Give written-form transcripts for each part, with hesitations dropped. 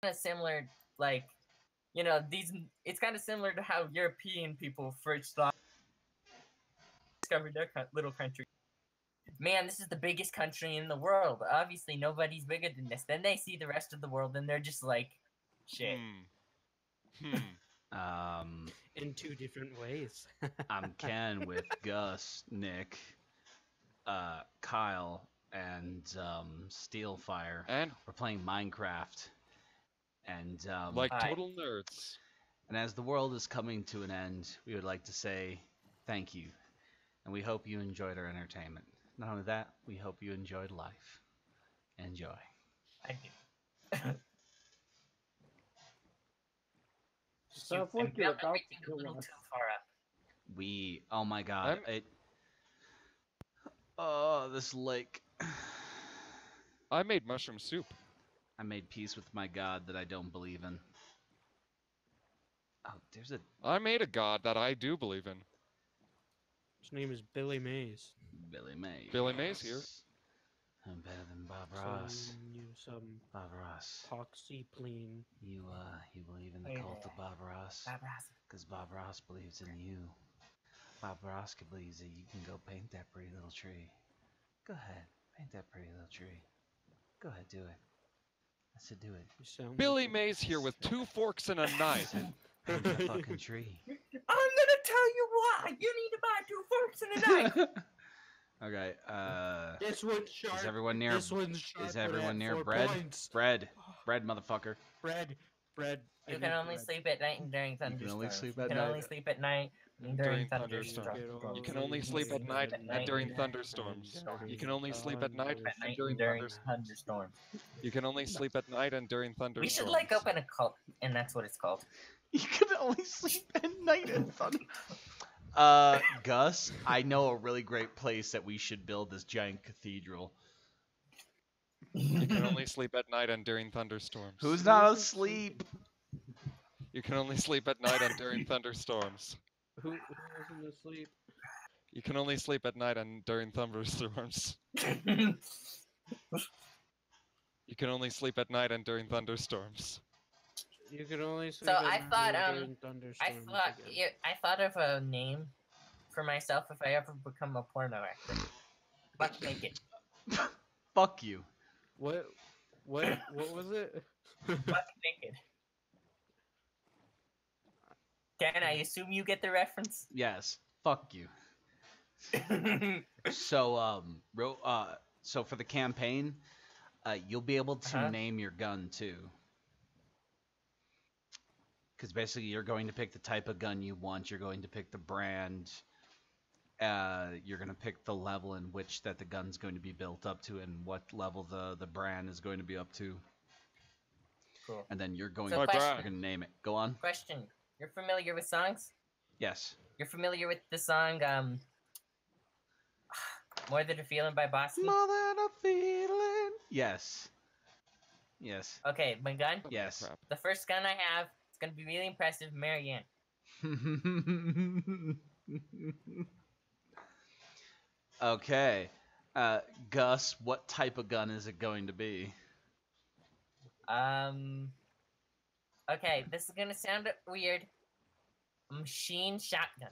of similar, like, you know, it's kind of similar to how European people first discovered their little country. Man, this is the biggest country in the world. Obviously, nobody's bigger than this. Then they see the rest of the world, and they're just like, shit. In two different ways. I'm Ken with Gus, Nick, Kyle, and Steelfire. And we're playing Minecraft. And like total nerds. And as the world is coming to an end, we would like to say thank you. And we hope you enjoyed our entertainment. Not only that, we hope you enjoyed life. Enjoy. I do. Sounds like you're about to kill kill us. us. Too far up. Oh my god. This lake. I made mushroom soup. I made peace with my god that I don't believe in. Oh, there's a... I made a god that I do believe in. His name is Billy Mays. Billy Mays. Billy Mays here. I'm better than Bob Ross. Some Bob Ross. Poxyplean. You believe in the cult of Bob Ross? Bob Ross. Because Bob Ross believes in you. Bob Ross believes that you can go paint that pretty little tree. Go ahead, paint that pretty little tree. Go ahead, do it. I said do it. Billy Mays here with 2 forks and a knife. Paint that fucking tree. I'm gonna tell you why. You need to buy 2 forks and a knife. Okay, This one's sharp. Is everyone near? This one's sharp. Is everyone near 4 bread? points. Bread, motherfucker. Bread. You can only sleep at night and during thunderstorms. You can only sleep at You can night. only sleep at night and during thunderstorms. You can only sleep at night and during thunderstorms. You can only sleep at night and during thunderstorms. You can only sleep at night and during thunderstorms. We should like open a cult, and that's what it's called. You can only sleep at night and thunder. Gus, I know a really great place that we should build this giant cathedral. You can only sleep at night and during thunderstorms. Who's not asleep? You can only sleep at night and during thunderstorms. Who isn't asleep? You can only sleep at night and during thunderstorms. You can only sleep at night and during thunderstorms. You can only sleep So at I night thought, during thunderstorms again. I thought of a name for myself if I ever become a porno actor. Buck naked. Fuck you. What was it? Buck naked. Ken, I assume you get the reference? Yes. Fuck you. So, so for the campaign, you'll be able to name your gun too. Because basically you're going to pick the type of gun you want, you're going to pick the brand, you're going to pick the level in which that the gun's going to be built up to and what level the brand is going to be up to. Cool. And then you're going, So to name it. Go on. Question. You're familiar with songs? Yes. You're familiar with the song, More Than a Feeling by Bosky? More than a feeling. Yes. Yes. Okay, my gun? Yes. The first gun I have, it's gonna be really impressive, Marianne. Okay. Gus, what type of gun is it going to be? Okay, this is gonna sound weird. Machine shotgun.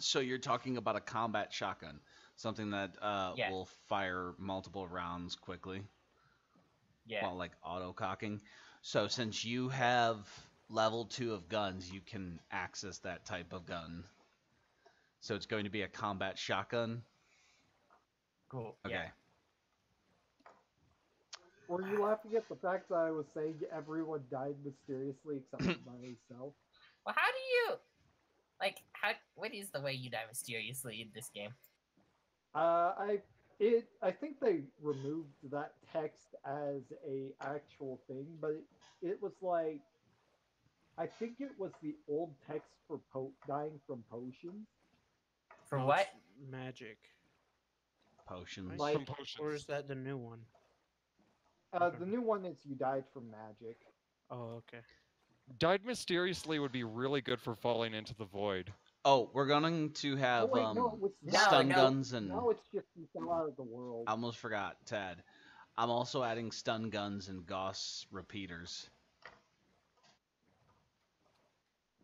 So you're talking about a combat shotgun, something that Yeah. will fire multiple rounds quickly. Yeah. Well, like auto cocking. So since you have level 2 of guns, you can access that type of gun. So it's going to be a combat shotgun. Cool. Okay. Yeah. Were you laughing at the fact that I was saying everyone died mysteriously except for myself? Well, how do you, what is the way you die mysteriously in this game? I think they removed that text as a actual thing, but it was like, I think it was the old text for dying from potions. For No, what? it's magic. Potions. Like- From potions. Or is that the new one? The new one is you died from magic. Oh, okay. Died mysteriously would be really good for falling into the void. Oh, we're going to have Oh, wait, no, it's stun no. guns and... Now it's just you fell out of the world. I almost forgot, Tad. I'm also adding stun guns and Gauss repeaters.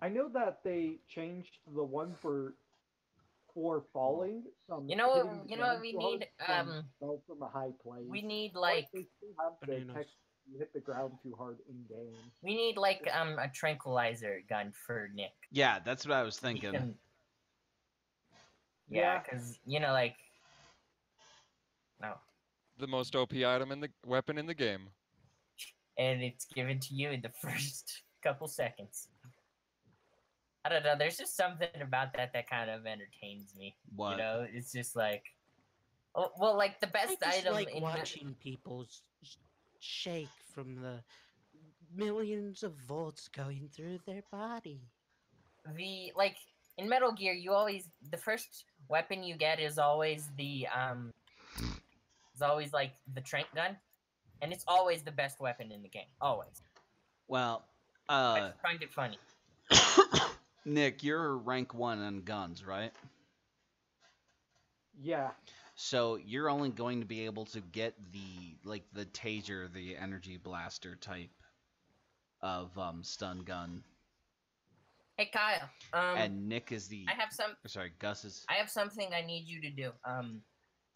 I know that they changed the one for falling from You know what? hitting the You know what ground we too hard need? fell from a high place. We need But like they still have the Bananas. text you hit the ground too hard in game. a tranquilizer gun for Nick. Yeah, that's what I was He thinking. can- Yeah. Yeah, because like no, The most OP item in the weapon in the game. and it's given to you in the first couple seconds. I don't know. There's just something about that kind of entertains me. What? You know, it's just like, oh, well, like the I best just item like in watching people shake from the millions of volts going through their body. the like in Metal Gear, the first weapon you get is always like the trank gun, and it's always the best weapon in the game. Always. Well, I just find it funny. Nick, you're rank 1 on guns, right? Yeah. So you're only going to be able to get the taser, the energy blaster type of stun gun, Hey Kyle, and Nick is the. I have some. Sorry, Gus is. I have something I need you to do.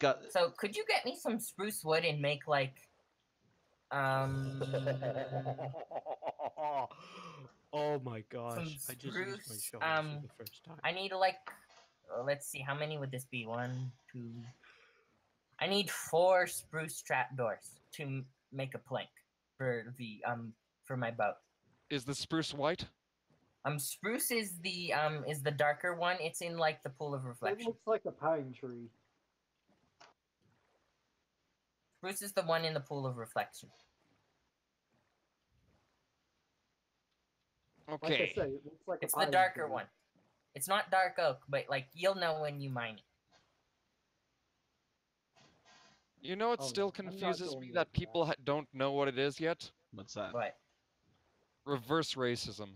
Gus, So could you get me some spruce wood and make like, Oh my gosh! some I just used my spruce, shovel for the first time. I need like, let's see, how many would this be? 1, 2. I need 4 spruce trapdoors to make a plank for for my boat. Is the spruce white? Spruce is the darker one. It's in like the pool of It reflection. looks like a pine tree. Spruce is the one in the pool of reflection. Like I Okay. say, it looks like It's a the pine darker tree. one. It's not dark oak, but like you'll know when you mine it. You know, it Oh, still I'm not confuses going me with that that. people don't know what it is yet. what's that? But Reverse racism.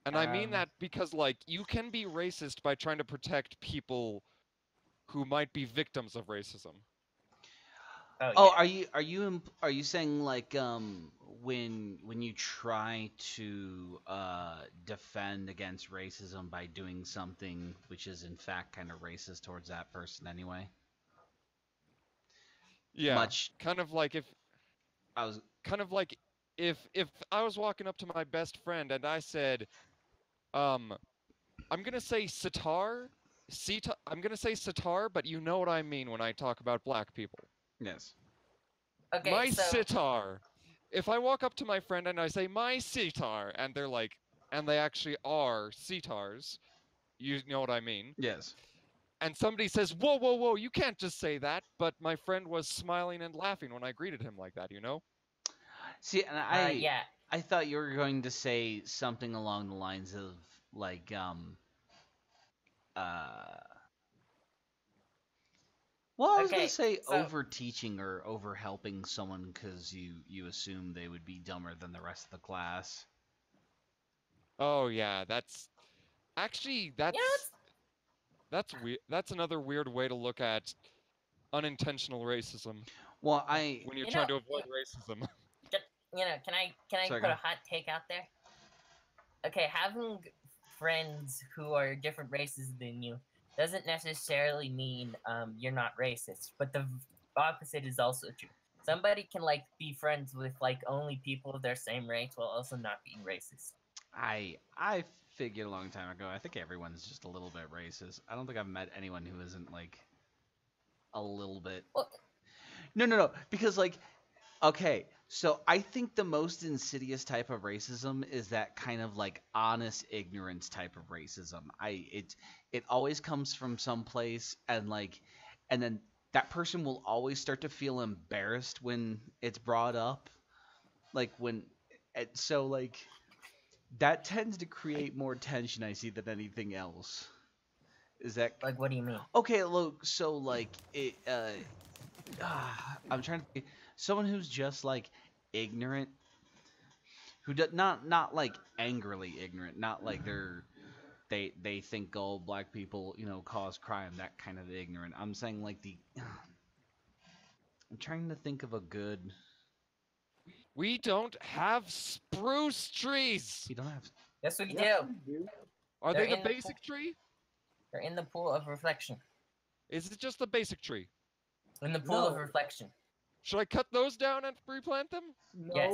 And I mean Um, that because, like, you can be racist by trying to protect people who might be victims of racism. Oh, yeah. are you saying like when you try to defend against racism by doing something which is in fact kind of racist towards that person anyway? Yeah. Much Kind of like if I was if I was walking up to my best friend and I said, I'm gonna say sitar, I'm gonna say sitar, but you know what I mean when I talk about black people. yes. Okay, My so sitar. If I walk up to my friend and I say my sitar, and they're like, and they actually are sitars, you know what I mean. Yes. And somebody says, whoa, whoa, whoa, you can't just say that. But my friend was smiling and laughing when I greeted him like that, you know? See, and yeah. I thought you were going to say something along the lines of like well, I was Okay, gonna say so- over teaching or over helping someone because you assume they would be dumber than the rest of the class. Oh yeah, that's actually that's weird. That's another weird way to look at unintentional racism Well, I when you're You trying know- to avoid racism. Can I Sorry, put go. a hot take out there? Okay, having friends who are different races than you doesn't necessarily mean you're not racist, but the opposite is also true. Somebody can like be friends with like only people of their same race while also not being racist. I figured a long time ago. I think everyone's just a little bit racist. I don't think I've met anyone who isn't like a little bit. Well, No. Because like, okay, so I think the most insidious type of racism is that kind of like honest ignorance type of racism. It always comes from someplace and like, and then that person will always start to feel embarrassed when it's brought up. Like when, so like, that tends to create more tension I see than anything else. Is that like what do you mean? okay? Look, so like it. I'm trying to think. Someone who's just like ignorant, who does not like angrily ignorant, not like they think all black people cause crime, that kind of ignorant. I'm saying like I'm trying to think of a good. We don't have spruce trees. We don't have. Yes, we Yes, do. we do. Are They're they the in the basic tree? They're in the pool of reflection. Is it just the basic tree? In the pool of No. reflection. Should I cut those down and replant them? Yes.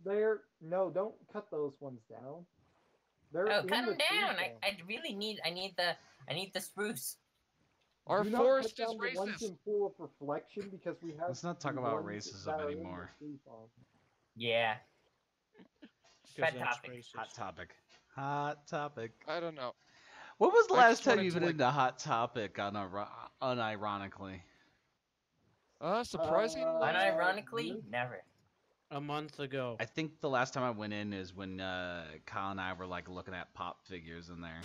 No, no, don't cut those ones down. They're Oh, in cut the them down! tree I really need. I need the spruce. Our Do not forest cut is down the ones racist. in pool of reflection because we have. Let's not talk the about ones racism that are in the anymore. tree farm. Yeah. 'Cause Bad that's topic. racist. Hot topic. Hot topic. I don't know. When was the I last just time wanted you've to, been like- into hot topic unironically? Surprisingly. Unironically, really? never. A month ago. I think the last time I went in is when Kyle and I were like looking at pop figures in there.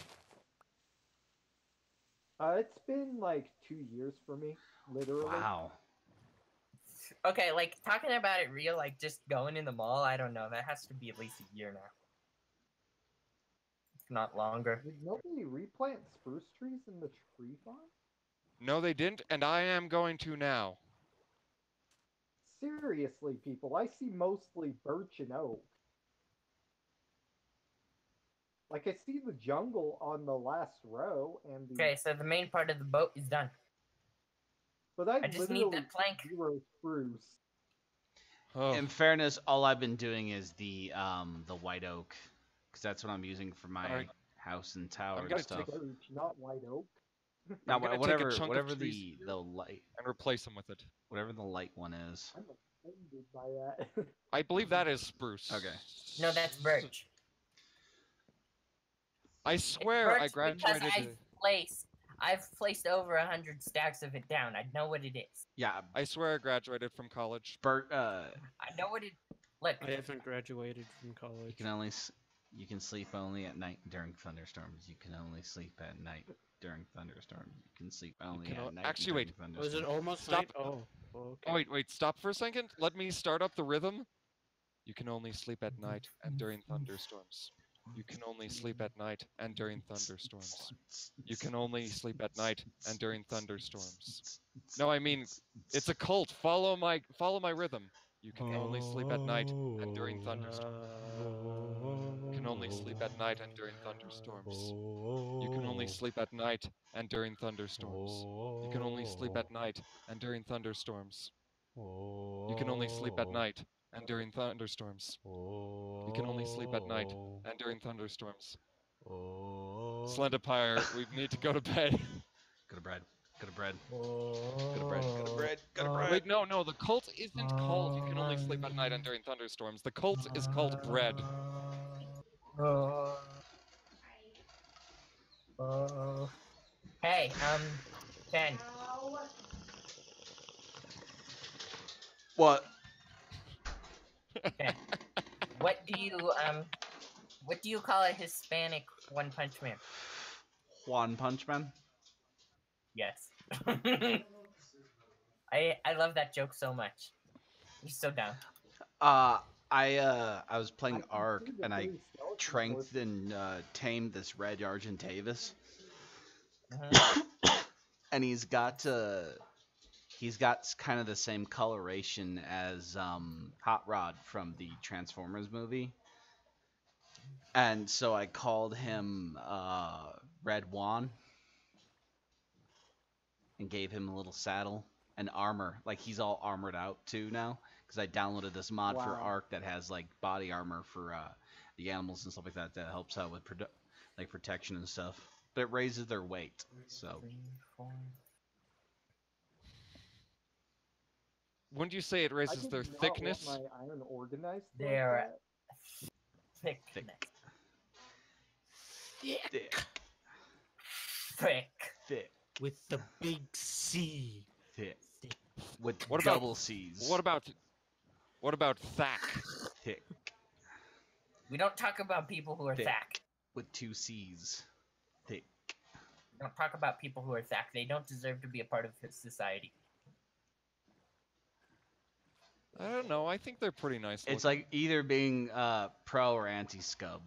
It's been like 2 years for me, literally. Wow. Okay, like talking about it real, like just going in the mall. I don't know. That has to be at least a year now, if not longer. Did nobody replant spruce trees in the tree farm? No, they didn't, and I am going to now. Seriously, people, I see mostly birch and oak. Like I see the jungle on the last row and the. Okay, so the main part of the boat is done. But I just need literally that plank. see 0 spruce. Oh, In fairness, all I've been doing is the white oak, because that's what I'm using for my Alright. house and tower and gonna stuff. take Birch, not white oak. Now, I'm gonna take a whatever chunk of whatever trees the light and replace them with it. whatever the light one is. I'm offended by that. I believe that is spruce. Okay. No, that's birch. I It's swear birch I graduated. because I've placed over 100 stacks of it down. I know what it is. Yeah, I swear I graduated from college. Bert. I know what it. Look, I haven't graduated from You college. can only you can sleep only at night during thunderstorms. You can only sleep at night during thunderstorms. You can sleep only can at o- night actually, during wait. thunderstorms. Was it almost Stop. night? Oh, okay. Oh, wait, stop for a second. Let me start up the rhythm. You can only sleep at night and during thunderstorms. You can only sleep at night and during thunderstorms. You can only sleep at night and during thunderstorms. No, I mean, it's a cult. Follow my rhythm. You can only sleep at night and during thunderstorms. You can only sleep at night and during thunderstorms. You can only sleep at night and during thunderstorms. You can only sleep at night and during thunderstorms. You can only sleep at night and during thunderstorms. You can only sleep at night and during thunderstorms. Slenderpire, we need to go to bed. Go to bread. Go to bread. Go to bread. Go to bread. Go to bread. Wait, no, the cult isn't called You Can Only Sleep at Night and During Thunderstorms. The cult is called Bread. Hey, Ken. What? Ken. What do you call a Hispanic One Punch Man? One Punch Man? Yes. I love that joke so much. He's so down. I was playing I Ark see the and I blue skeleton tranked horse. and tamed this red Argentavis, Mhm. and he's got kind of the same coloration as Hot Rod from the Transformers movie, and so I called him Red Juan and gave him a little saddle and armor. Like he's all armored out too now because I downloaded this mod for Wow. Ark that has like body armor for the animals and stuff like that that helps out with like protection and stuff. But it raises their weight. So 3, 4. Wouldn't you say it I raises did their not want thickness? my iron organized. They're like thick. thick, Thick. thick, With the big C. thick, Thick. with What about- double C's. What about Thack? thick We don't talk about people who are Thick. thack. with 2 C's? Thick. We don't talk about people who are thack. They don't deserve to be a part of his society. I don't know. I think they're pretty nice. It's looking. like either being pro or anti-scub.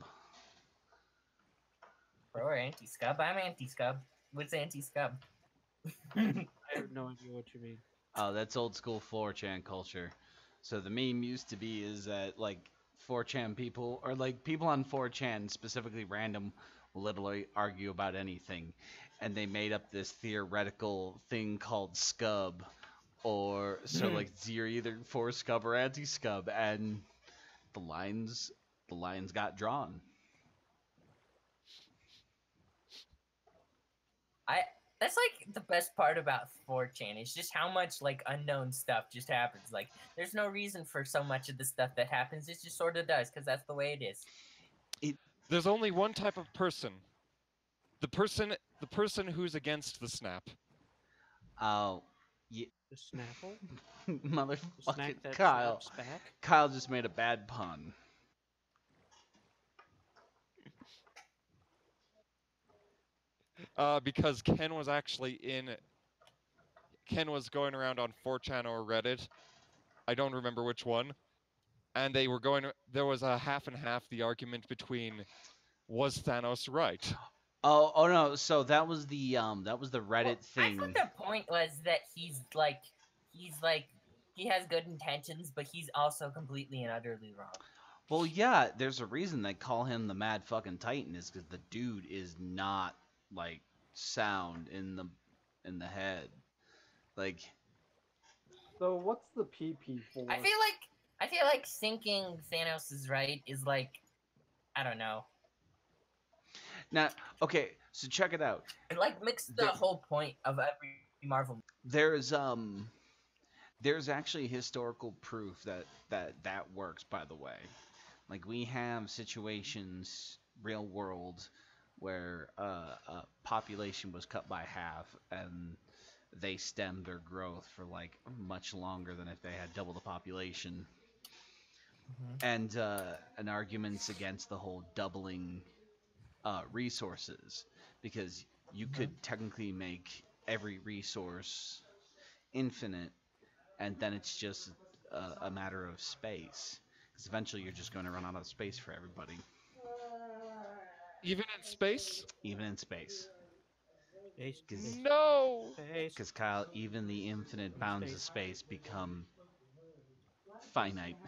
Pro or anti-scub? I'm anti-scub. What's anti-scub? I have no idea what you mean. Oh, that's old school 4chan culture. So the meme used to be is that like 4chan people or like people on 4chan, specifically random, will literally argue about anything, and they made up this theoretical thing called scub, or so like you're either for scub or anti scub, and the lines the lines got drawn. That's like the best part about 4chan. It's just how much like unknown stuff just happens. Like there's no reason for so much of the stuff that happens. It just sort of does because that's the way it is. There's only one type of person. The person who's against the snap. Oh, The Snapple? The snack motherfucking that Kyle. snaps back? Kyle just made a bad pun. Because Ken was actually Ken was going around on 4chan or Reddit. I don't remember which one. And they were there was a half and half the argument between was Thanos right? Oh no, so that was the Reddit Well, I thing. thought the point was that he has good intentions, but he's also completely and utterly wrong. Well, yeah, there's a reason they call him the Mad fucking Titan is because the dude is not like sound in the head. Like, So what's the PP for? I feel like thinking Thanos is right is like, I don't know. now, okay, so check it out. It like makes the whole point of every Marvel movie. There's actually historical proof that works. By the way, like we have situations, real world, where population was cut by half and they stemmed their growth for like much longer than if they had double the population. And arguments against the whole doubling resources, because you could technically make every resource infinite, and then it's just a matter of space, because eventually you're just going to run out of space for everybody. Even in space? Even in space. No! Because Kyle, even the infinite bounds of space become finite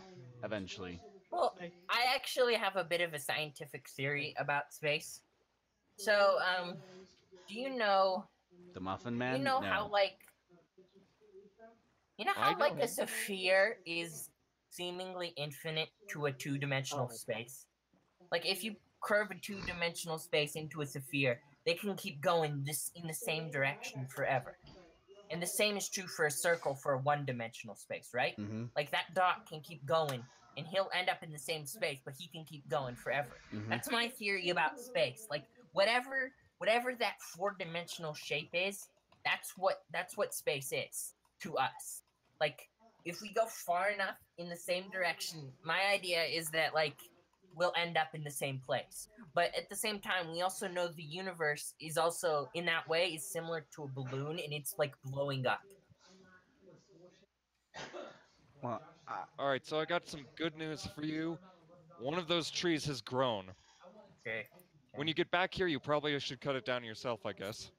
eventually. Well, I actually have a bit of a scientific theory about space. So, do you know The Muffin Man? You know No. how like I know a him. sphere is seemingly infinite to a two-dimensional space? Like if you curve a two-dimensional space into a sphere, they can keep going in the same direction forever. And the same is true for a circle for a one-dimensional space, right? Mm-hmm. Like that dot can keep going and he'll end up in the same space, but he can keep going forever. Mm-hmm. That's my theory about space. Like whatever that four-dimensional shape is, that's what space is to us. Like if we go far enough in the same direction, my idea is that like we'll end up in the same place. But at the same time, we also know the universe is also in that way is similar to a balloon, and it's like blowing up. Well, Alright, so I got some good news for you. One of those trees has grown. Okay. When you get back here, you probably should cut it down yourself, I guess.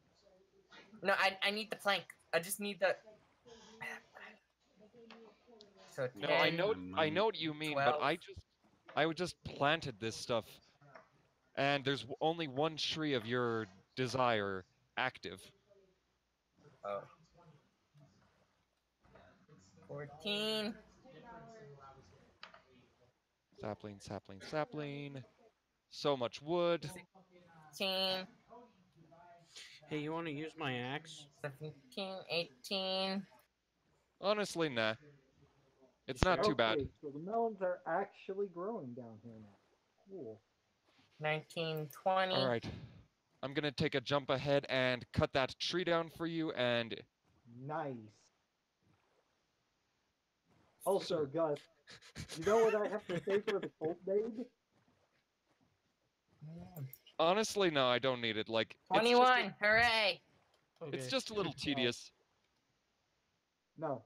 No, I need the plank. I just need the. So No, 10, I know what you mean, but 12. I just planted this stuff, and there's only one tree of your desire active. Oh. 14. Sapling, sapling, sapling. So much wood. 16. Hey, you want to use my axe? 17. 18. Honestly, nah. It's not too bad. Okay, so the melons are actually growing down here now. Cool. 19. 20. Alright. I'm gonna take a jump ahead and cut that tree down for you, and Nice. Also, Gus, you know what I have to say for the cult name? honestly, no, I don't need it. Like, 21. Hooray! it's just a little tedious. No.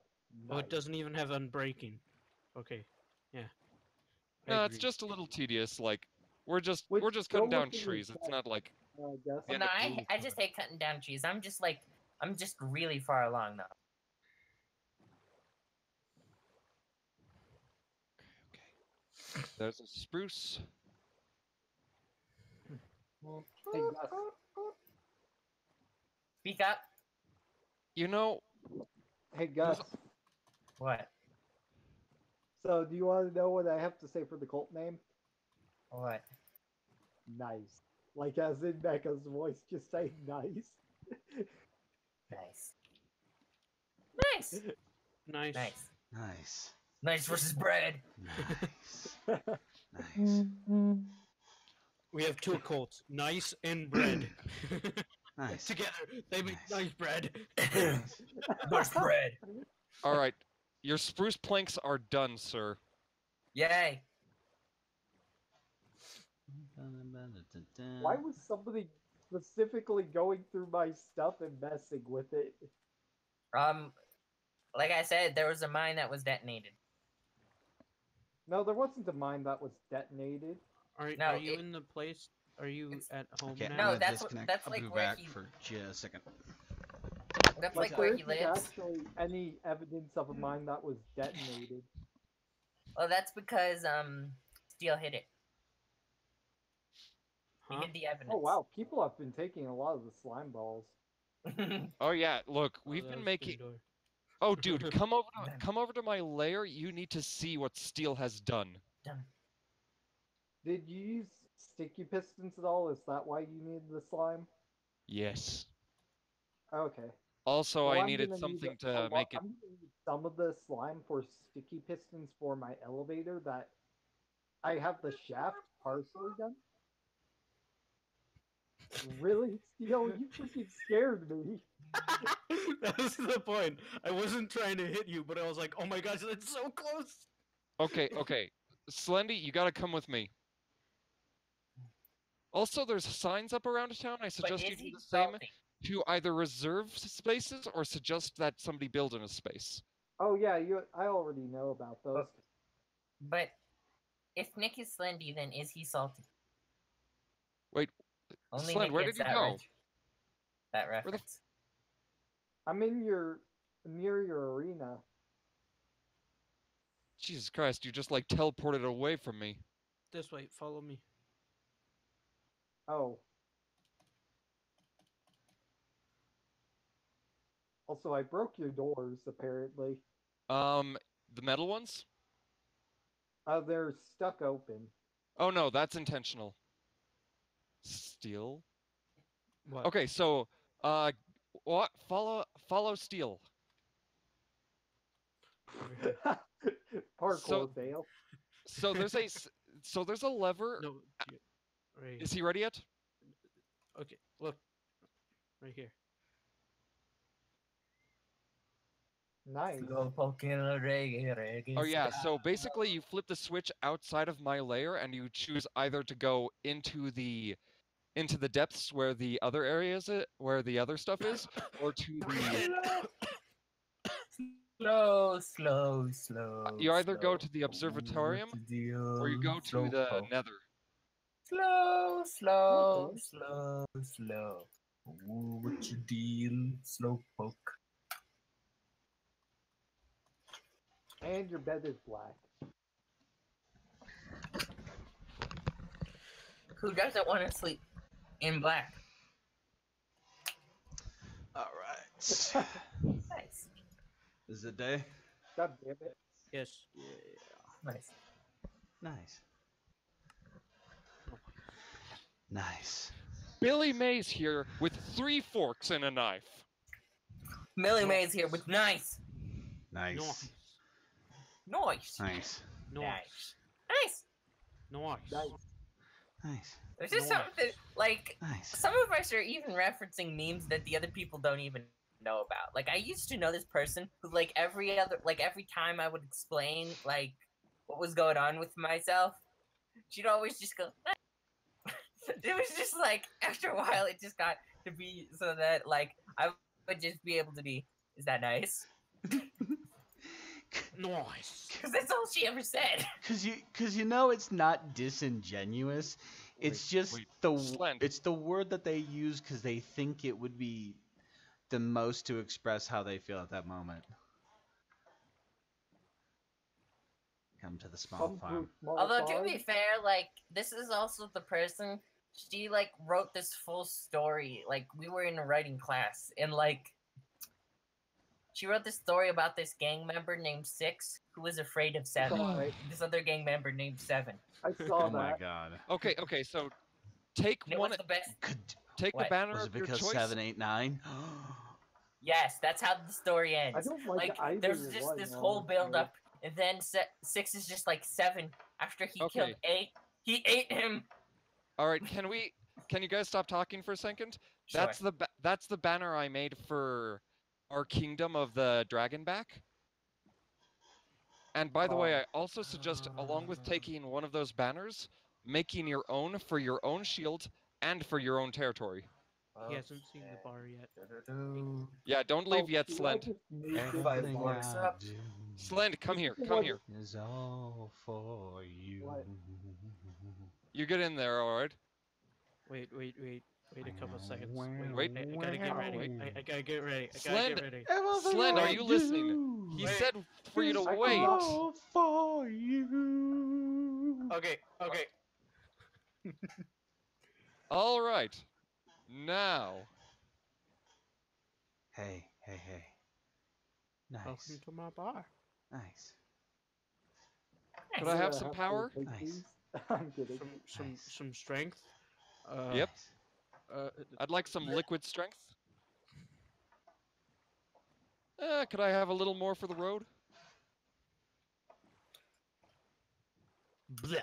Oh, it nice. doesn't even have unbreaking. Okay, yeah. I No, it's agree. just a little tedious. Like, we're just Which cutting go down with the trees. It's not like Gus. Well, Yeah, no, but I just hate cutting down trees. I'm just really far along though. There's a spruce. Hey Gus, Speak up. You know, hey Gus. What? So, do you want to know what I have to say for the cult name? What? Nice. Like as in Mecha's voice, just say nice. Nice. Nice. Nice. Nice. Nice. Nice versus bread. Nice. Nice. We have two cults, nice and bread. Nice. Together, they make Nice. nice bread. Nice. Nice bread. all right. Your spruce planks are done, sir. Yay. Why was somebody specifically going through my stuff and messing with it? Like I said, there was a mine that was detonated. No, there wasn't a mine that was detonated. Are No, you it- in the place? Are you it's- at home Okay, now? No, I'm gonna that's disconnect. that's I'll like be where back he- for just a second. That's Like like there where he isn't lives. actually any evidence of a mine that was detonated. Well, that's because Steel hit it. He Huh? hid the evidence. Oh wow, people have been taking a lot of the slime balls. Oh yeah, look, Oh, we've that been was making. Gryffindor. Oh, dude, come over to my lair. You need to see what Steel has done. Done. Did you use sticky pistons at all? Is that why you needed the slime? Yes. Okay. Also, Well, I I'm needed gonna need something a to lot- make it. I'm gonna need some of the slime for sticky pistons for my elevator that I have the shaft partially done. Really, Steel? You freaking scared me. That was the point. I wasn't trying to hit you, but I was like, oh my gosh, that's so close. Okay, okay. Slendy, you gotta come with me. Also, there's signs up around town. I But suggest you is do he the same salty? to either reserve spaces or suggest that somebody build in a space. Oh yeah, I already know about those. But if Nick is Slendy, then is he salty? Wait, Only Slend, Nick where gets did you that go? That the reference. I'm in near your arena. Jesus Christ, you just like teleported away from me. This way, follow me. Oh. Also, I broke your doors apparently. The metal ones? They're stuck open. Oh no, that's intentional. Steel? What? Okay, so what follow Steel. Over here. Parkour So- fail. So there's a lever. No, right here. Is he ready yet? Okay, look. Right here. Nice. Oh yeah, so basically you flip the switch outside of my layer and you choose either to go into the depths where the other areas where the other stuff is, or to the Slow. you either go to the observatorium or you go to the nether. Slow. Okay. Ooh, what you deal? Slow poke. And your bed is black. Who doesn't want to sleep in black? All right. Nice. Is it day? God damn it. Yes. Nice. Nice. Nice. Billy Mays here with 3 forks and a knife. Millie Mae's here with nice. Nice. Nice. Nice. Nice. Nice. Nice. Nice. Nice. Nice. There's just Nice. something like Nice. some of us are even referencing memes that the other people don't even know about. Like I used to know this person who like every time I would explain like what was going on with myself, she'd always just go. It was just like after a while it just got to be so that like I would just be able to be, is that nice? Nice. Because that's all she ever said. Cause you know it's not disingenuous. It's just wait, the it's the word that they use because they think it would be the most to express how they feel at that moment. Come to the small Come to farm. small Although to farm. be fair, like this is also the person she like wrote this full story. Like we were in a writing class, and like she wrote this story about this gang member named Six who was afraid of Seven. Alright, This other gang member named Seven. I saw Oh my that. god. Okay, so take And it one, was the best. Could, take the What? banner was of it your because choice. 7, 8, 9? Yes, that's how the story I ends. don't like either There's just one, this whole honestly. build up, and then Six is just like Seven after he killed Okay. 8. He ate him. All right, can you guys stop talking for a second? Sure. That's the banner I made for our Kingdom of the Dragonback. And by the way, I also suggest, along with taking one of those banners, making your own for your own shield and for your own territory. He hasn't seen the bar yet. Yeah, don't leave yet, should I Slend. just make it Everything the works bar? up. Slend, come here, This come was- here. Is all for you. What? You get in there, all right? Wait a couple seconds. Wait. I gotta get ready. I gotta get ready. I gotta Slend. get ready. Slend, are you listening? He said for you to I wait. cannot- All for you. Okay. All right. Now, Hey. Nice. Welcome to my bar. Nice. could I I'm have gonna some to power? take Nice. these. I'm kidding. Nice. Some strength. Yep. Uh, I'd like some liquid strength. Could I have a little more for the road? bleh.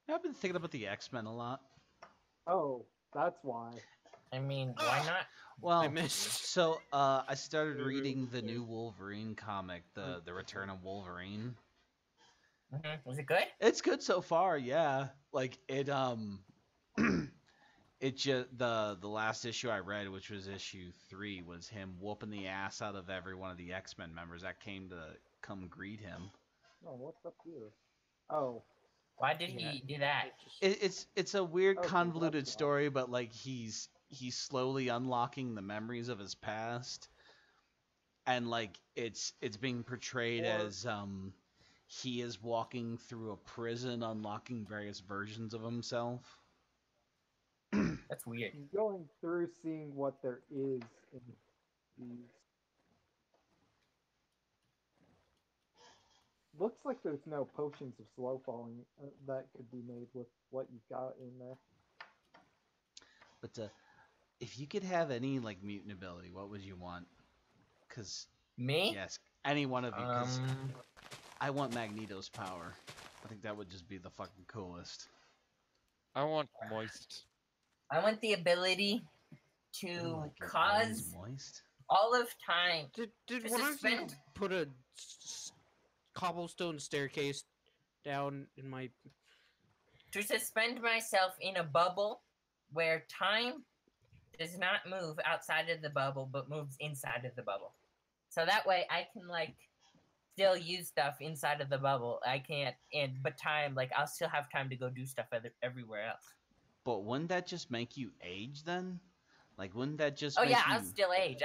I've been thinking about the X-Men a lot. Oh, that's why. I mean, why not? Well, I missed. so I started reading the new Wolverine comic, the Return of Wolverine. Was it good? It's good so far, yeah. Like it it just the last issue I read, which was issue 3, was him whooping the ass out of every one of the X-Men members that came to come greet him. Oh, what's up here? Oh, Why did he do that? It's a weird Okay, convoluted that's why. story, but like he's slowly unlocking the memories of his past, and like it's being portrayed Or- as he is walking through a prison, unlocking various versions of himself. That's weird. he's going through seeing what there is in these. Looks like there's no potions of slow falling that could be made with what you've got in there. But if you could have any like mutant ability, what would you want? Because Me? yes, any one of you. 'Cause Um, I want Magneto's power. I think that would just be the fucking coolest. I want moist. I want the ability Ooh, to like your body's cause moist. all of time. Did To one of you suspend- put a cobblestone staircase down in my? To suspend myself in a bubble where time does not move outside of the bubble but moves inside of the bubble. So that way I can like still use stuff inside of the bubble. I can't but time, like I'll still have time to go do stuff everywhere else. But wouldn't that just make you age then? Like, wouldn't that just Oh make yeah, you... I'll still age.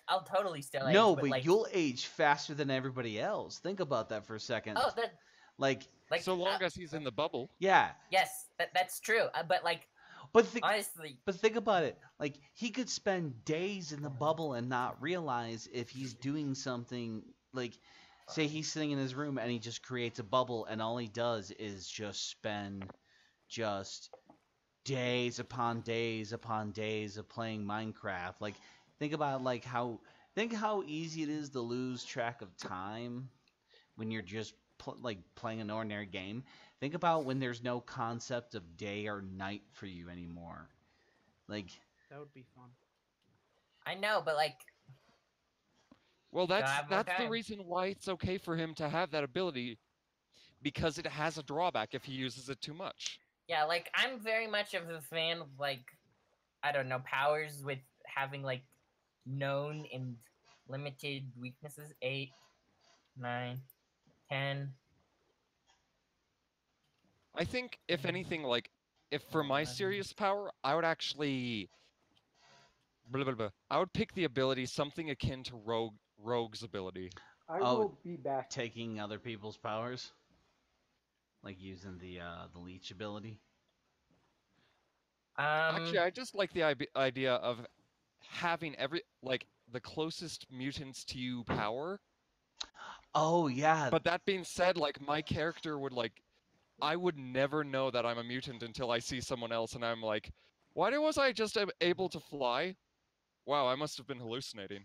I'll totally still age. No, but like, you'll age faster than everybody else. Think about that for a second. Oh, that Like, So long as he's in the bubble. yeah, yes, that's true. But like but honestly, but think about it. Like, he could spend days in the bubble and not realize if he's doing something. Like, say he's sitting in his room and he just creates a bubble, and all he does is just spend just days upon days upon days of playing Minecraft. Like, think about like how easy it is to lose track of time when you're just like playing an ordinary game. Think about when there's no concept of day or night for you anymore. Like, That would be fun. I know, but like Well, gotta have more that's the time. reason why it's okay for him to have that ability, because it has a drawback if he uses it too much. yeah, like I'm very much of a fan of like I don't know, powers with having like known and limited weaknesses. 8, 9, 10. I think, if anything, like, if for my serious power, I would actually... I would pick the ability something akin to Rogue's ability. I Oh, will be back. taking other people's powers. like using the leech ability. Actually, I just like the idea of having the closest mutants to you power. Oh yeah, But that being said, like my character would I would never know that I'm a mutant until I see someone else and I'm like, why was I just able to fly? Wow, I must have been hallucinating.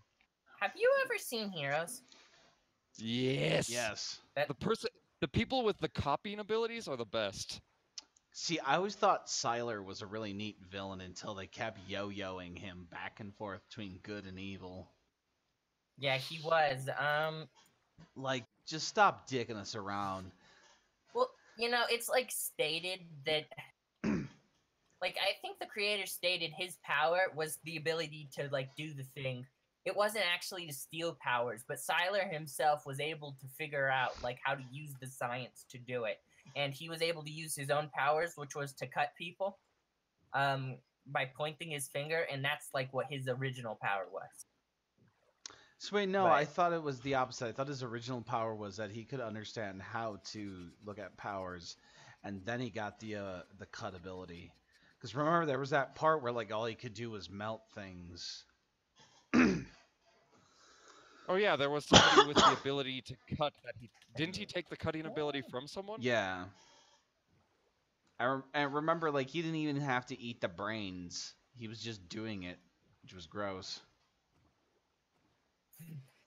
have you ever seen Heroes? Yes. yes. The people with the copying abilities are the best. See, I always thought Sylar was a really neat villain until they kept yo-yoing him back and forth between good and evil. Yeah, he was. Like, just stop dicking us around. Well, it's like stated that like I think the creator stated his power was the ability to like do the thing. It wasn't actually to steal powers, but Sylar himself was able to figure out like how to use the science to do it. And he was able to use his own powers, which was to cut people by pointing his finger, and that's like what his original power was. So wait, no, But- I thought it was the opposite. I thought his original power was that he could understand how to look at powers, and then he got the cut ability. Because remember, there was that part where like all he could do was melt things. Oh yeah, there was somebody with the ability to cut that didn't he take the cutting ability from someone? Yeah. I remember like he didn't even have to eat the brains. He was just doing it, which was gross.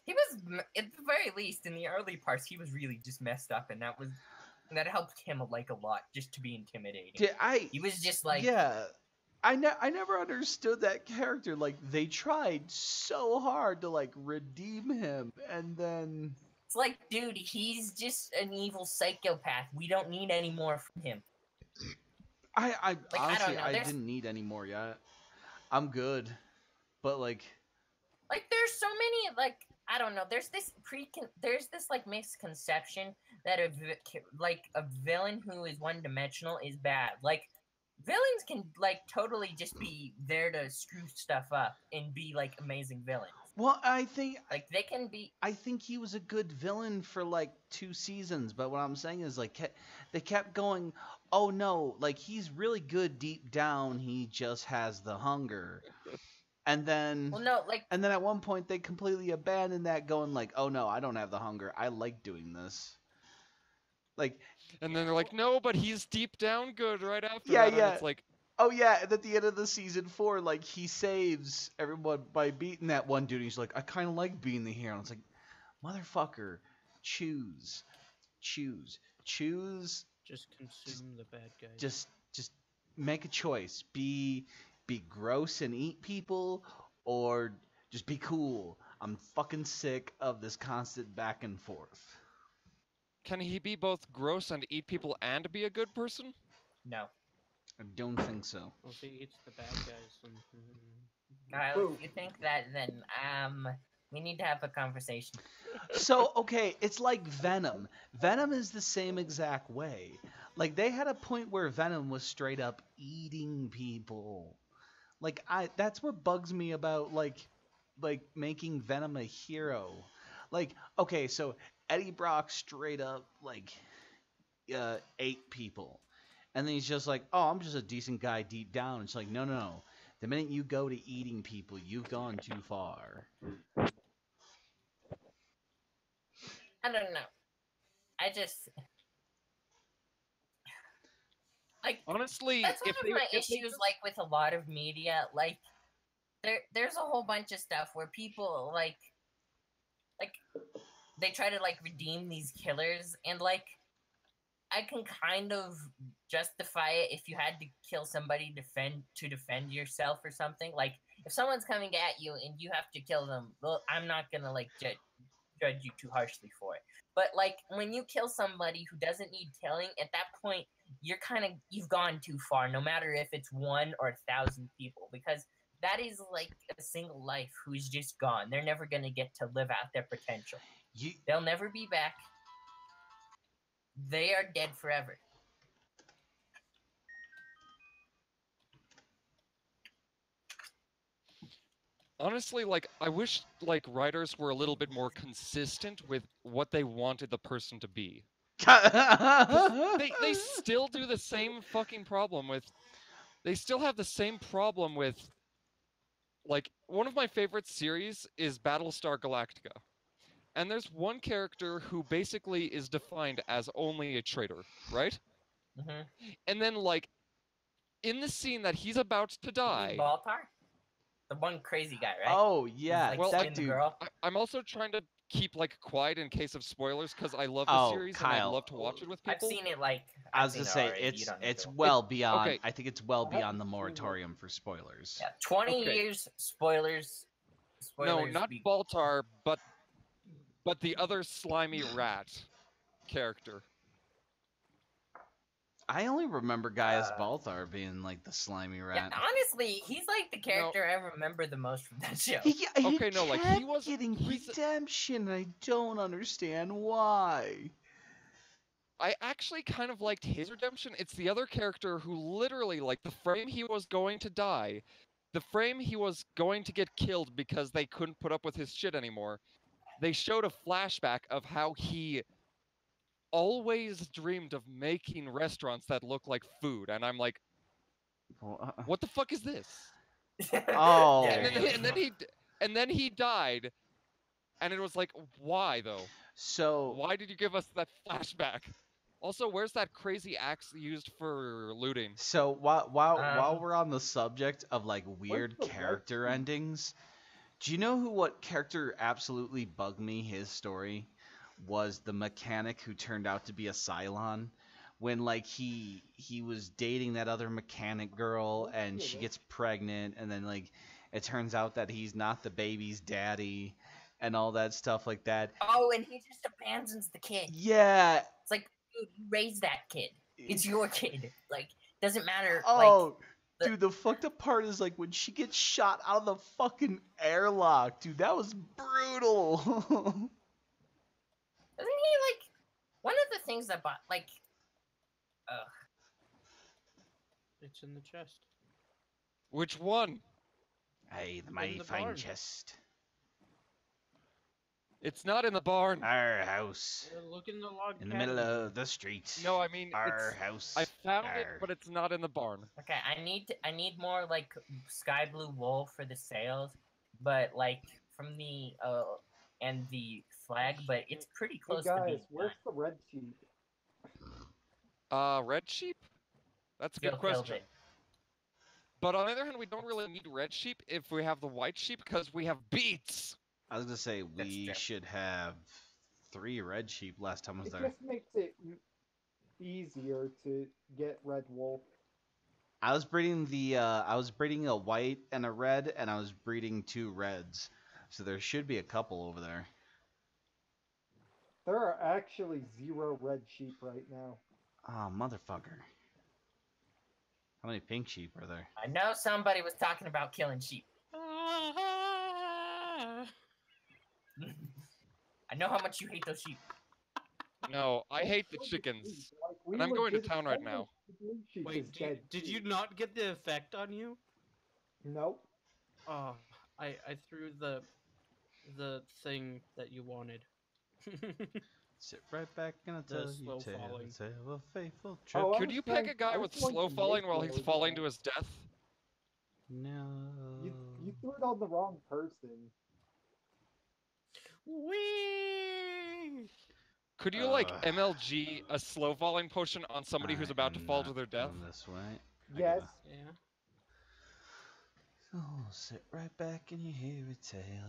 He was, at the very least, in the early parts, he was really just messed up, and that helped him like a lot, just to be intimidating. He was just like, yeah. I never understood that character. Like they tried so hard to like redeem him, and then it's like, dude, he's just an evil psychopath. We don't need any more from him. I Like, I honestly don't know, there's- didn't need any more yet. I'm good, but like There's so many, like, I don't know. There's this like misconception that a villain who is one-dimensional is bad. Like, villains can like totally just be there to screw stuff up and be like amazing villains. well, I think They can be. I think he was a good villain for like 2 seasons, but what I'm saying is like they kept going, "Oh no, like he's really good deep down, he just has the hunger." And then Well, no, and then at one point they completely abandoned that, going like, "Oh no, I don't have the hunger. I like doing this." Like, And then they're like, no, but he's deep down good right after Yeah, that. yeah. And it's like, oh yeah, and at the end of the season 4, like he saves everyone by beating that one dude. He's like, "I kind of like being the hero." And it's like, motherfucker, choose. Just consume the bad guys. Just make a choice. Be gross and eat people, or just be cool. I'm fucking sick of this constant back and forth. can he be both gross and eat people and be a good person? no. I don't think so. Well, if he eats the bad guys, then Boo. If you think that, then we need to have a conversation. So, okay, it's like Venom. Venom is the same exact way. Like they had a point where Venom was straight up eating people. Like that's what bugs me about like making Venom a hero. Like, okay, so Eddie Brock straight up like ate people. And then he's just like, "Oh, I'm just a decent guy deep down." It's like, no, no, no. The minute you go to eating people, you've gone too far. I don't know. I just like Honestly, that's one if of they, my if they issues. just- Like with a lot of media, like there's a whole bunch of stuff where people like they try to like redeem these killers, and like I can kind of justify it if you had to kill somebody to defend yourself or something. Like if someone's coming at you and you have to kill them, well, I'm not gonna like judge you too harshly for it. But like when you kill somebody who doesn't need killing, at that point you've gone too far. No matter if it's 1 or 1,000 people, because that is like a single life who's just gone. They're never gonna get to live out their potential. You They'll never be back. They are dead forever. honestly, like I wish like writers were a little bit more consistent with what they wanted the person to be. They still do the same fucking problem with. They still have the same problem with. Like, one of my favorite series is Battlestar Galactica. And there's one character who basically is defined as only a traitor, right? Mhm. And then, like, in the scene that he's about to You die. mean Baltar? The one crazy guy, right? Oh Who's, yeah, like, Well, swinging that the dude. girl? I'm also trying to keep, like, quiet in case of spoilers, because I love the Oh, series and I'd Kyle, love to watch it with I've people. seen it like. I I've was seen gonna it say already. You it's don't need it's to. well beyond. okay. I think it's well I haven't beyond the seen it. moratorium for spoilers. Yeah, 20 Okay. years spoilers. No, Spoilers. not Baltar, but the other slimy rat character. I only remember Gaius Uh, Balthar being like the slimy Yeah, rat. honestly, he's like the character I remember the most from that show. He Okay, no, like, he kept was- getting he's- redemption, and I don't understand why. I actually kind of liked his redemption. It's the other character who literally, like, the frame he was going to die, the frame he was going to get killed because they couldn't put up with his shit anymore, they showed a flashback of how he always dreamed of making restaurants that look like food. And I'm like, what the fuck is this? Oh. Yeah, And then he died, and it was like, why though? So Why did you give us that flashback? Also, where's that crazy axe used for looting? while we're on the subject of like weird the red character sheep? endings, do you know what character absolutely bugged me? His story was the mechanic who turned out to be a Cylon. When like he was dating that other mechanic girl and she gets pregnant, and then like it turns out that he's not the baby's daddy and all that stuff like that. Oh, and he just abandons the kid. Yeah. It's like, dude, you raised that kid. It's your kid. Like, doesn't matter. Oh, the- dude, the fucked up part is like when she gets shot out of the fucking airlock, dude. That was brutal. Doesn't he like one of the things that like? It's in the chest. Which one? Hey, the In mighty the fine barn. chest. It's not in the barn. Our house. Look in the log In the middle cabin. of the street. No, I mean, Our it's, house. I found it, Arr. but it's not in the barn. Okay, I need more like sky blue wool for the sails, but like from the and the flag, but it's pretty Hey close to guys, being where's done. the red sheep? Red sheep? That's a Phil good killed question. it. But on the other hand, we don't really need red sheep if we have the white sheep because we have beets. I was gonna say That's we true. should have 3 red sheep last time I was It there. just makes it easier to get red wool. I was breeding a white and a red, and I was breeding 2 reds. So there should be a couple over there. There are actually 0 red sheep right now. Ah, motherfucker. How many pink sheep are there? I know somebody was talking about killing sheep. I know how much you hate those sheep. No, I hate the Like, chickens. we And I'm going to legit- town right almost now. the blue sheep is Wait, dead did too. you not get the effect on you? Nope. Oh, I threw the thing that you wanted. Sit right back and I'll The tell you slow tale, falling. the tale of a faithful trip. Oh, I Could was you trying- pick a guy I was with going slow to falling make while he's those, falling to his death? No. You threw it on the wrong person. Whee! Could you like Ugh. MLG a slow falling potion on somebody who's I about to am fall to not their death? going this way. I Yes. gotta- Yeah. Oh, sit right back and you hear a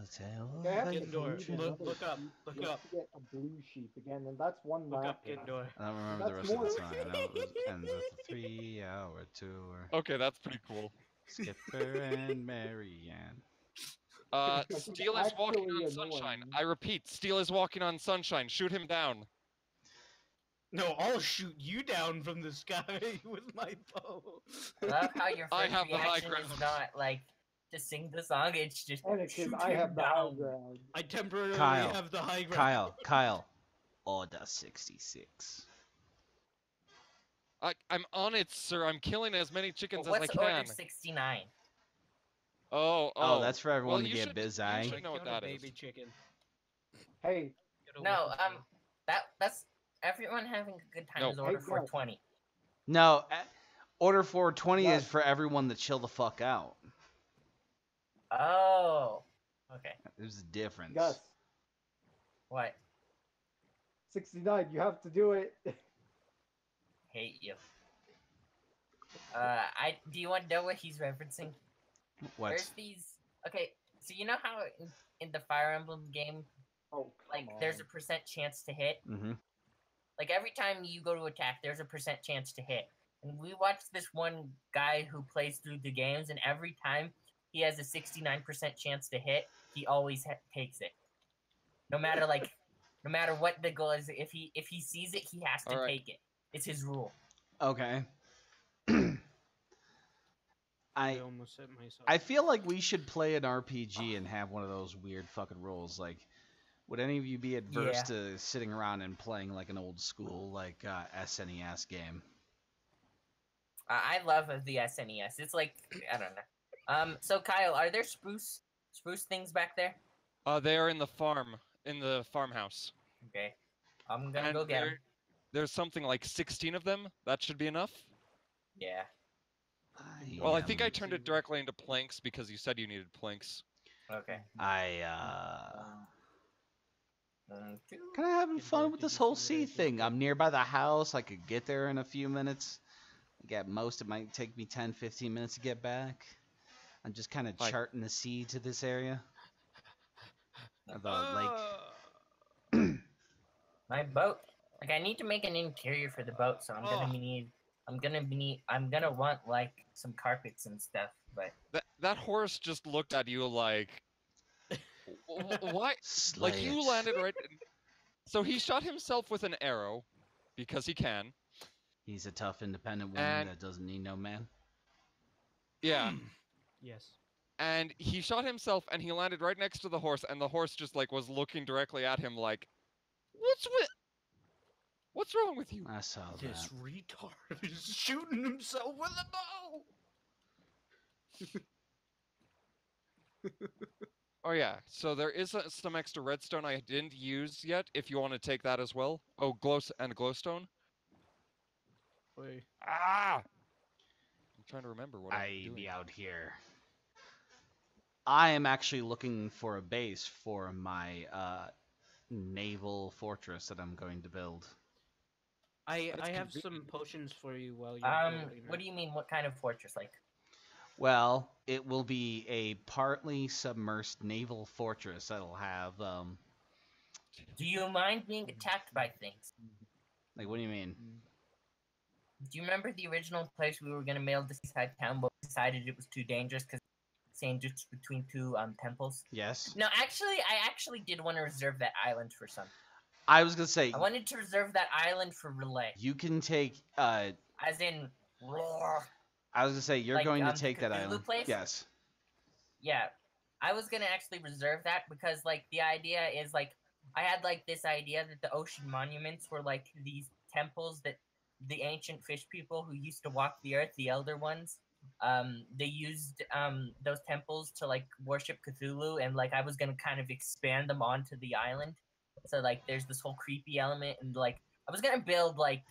tale of Okay, I a have to Gindor, breed faithful look- trip. another up, sheep look just up. to get a blue sheep again, and that's one Look lap. up Gindor. I don't remember the That's rest of the more- song. I know it ends with a 3-hour tour. Okay, that's pretty cool. Skipper and Marianne. It's Steel is walking actually on sunshine. annoying. I repeat, Steel is walking on sunshine. Shoot him down. No, I'll shoot you down from the sky with my bow. I love how your I first have the high reaction is ground. not like to sing the song. It's just And it's shoot because I him have the high down. ground. I temporarily Kyle, have the high ground. Kyle. Order 66. I'm on it, sir. I'm killing as many chickens Well, as I what's can. order 69? Oh, that's for everyone well, to you get should- biz you eye. should know what Got a that is. baby chicken. Hey, Get a No, whipping tail. that's everyone having a good time Nope. is order Hey, guys. 420. No, order 420 is Yes. for everyone to chill the fuck out. Oh. Okay. There's a difference. Gus, What? 69, you have to do it. Hate you. Do you want to know what he's referencing? What? There's these. Okay, so you know how in the Fire Emblem game, Oh, like come there's on. a percent chance to hit. Mm-hmm. Like every time you go to attack, there's a percent chance to hit. And we watched this one guy who plays through the games, and every time he has a 69% chance to hit, he always takes it. No matter no matter what the goal is, if he sees it, he has to Alright. take it. It's his rule. Okay. I I almost set myself. I feel like we should play an RPG and have one of those weird fucking rules. Like, would any of you be adverse Yeah. to sitting around and playing like an old school like SNES game? I love the SNES. It's like I don't know. So Kyle, are there spruce things back there? They are in the farmhouse. Okay, I'm gonna And go get them. there's something like 16 of them. That should be enough. Yeah. Well, I think I am- turned it directly into planks because you said you needed planks. Okay. I Two. kind of having Get fun bored, with did this you whole see what I sea did thing. there? I'm nearby the house. I could get there in a few minutes. Like at most, it might take me 10, 15 minutes to get back. I'm just kind of Hi. charting the sea to this area. Or the lake. My boat. Like I need to make an interior for the boat, so I'm gonna want like some carpets and stuff. But That horse just looked at you like, why? Slay Like you it. landed right. So he shot himself with an arrow, because he can. He's a tough, independent woman And- that doesn't need no man. Yeah. Yes. And he shot himself, and he landed right next to the horse, and the horse just like was looking directly at him, like, what's wrong with you? I saw This that. retard is shooting himself with a bow. Oh yeah, so there is some extra redstone I didn't use yet. If you want to take that as well. Oh, glowstone. Wait. Ah! I'm trying to remember what I'm I doing. be out here. I am actually looking for a base for my naval fortress that I'm going to build. I That's have some convenient. potions for you while you're what do you mean? What kind of fortress? Like Well, it will be a partly submersed naval fortress that'll have do you mind being attacked by things? like what do you mean? Do you remember the original place we were gonna mail this side town, but decided it was too dangerous because sandwiched between two temples? Yes. No, I actually did want to reserve that island for some. I was gonna say I wanted to reserve that island for relay, you can take as in roar. I was gonna say you're Like, going to the take that Cthulhu island. place? Yes. Yeah, I was gonna actually reserve that because like the idea is like I had like this idea that the ocean monuments were like these temples that the ancient fish people who used to walk the earth, the elder ones, they used those temples to like worship Cthulhu, and like I was gonna kind of expand them onto the island. So like there's this whole creepy element, and like I was gonna build like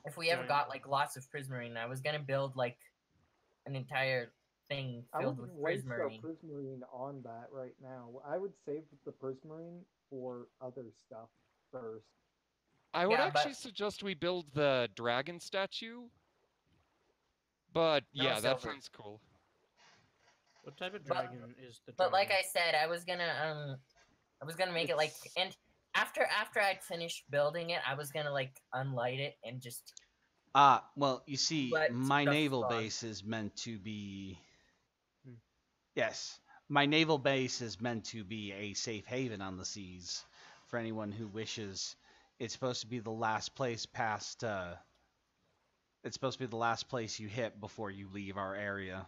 if we ever Giant- got like lots of prismarine, I was gonna build like an entire thing I filled wouldn't with waste the prismarine. prismarine on that right now. I would save the prismarine for other stuff first. I would Yeah, but- actually suggest we build the dragon statue. But No, yeah, that silver. sounds cool. What type of But- dragon is the But like dragon? I said, I was gonna make it like, It's- and after I'd finished building it, I was gonna like unlight it and just Well, you see, But my the naval frog- base is meant to be. Hmm. Yes, my naval base is meant to be a safe haven on the seas for anyone who wishes. It's supposed to be the last place past. It's supposed to be the last place you hit before you leave our area.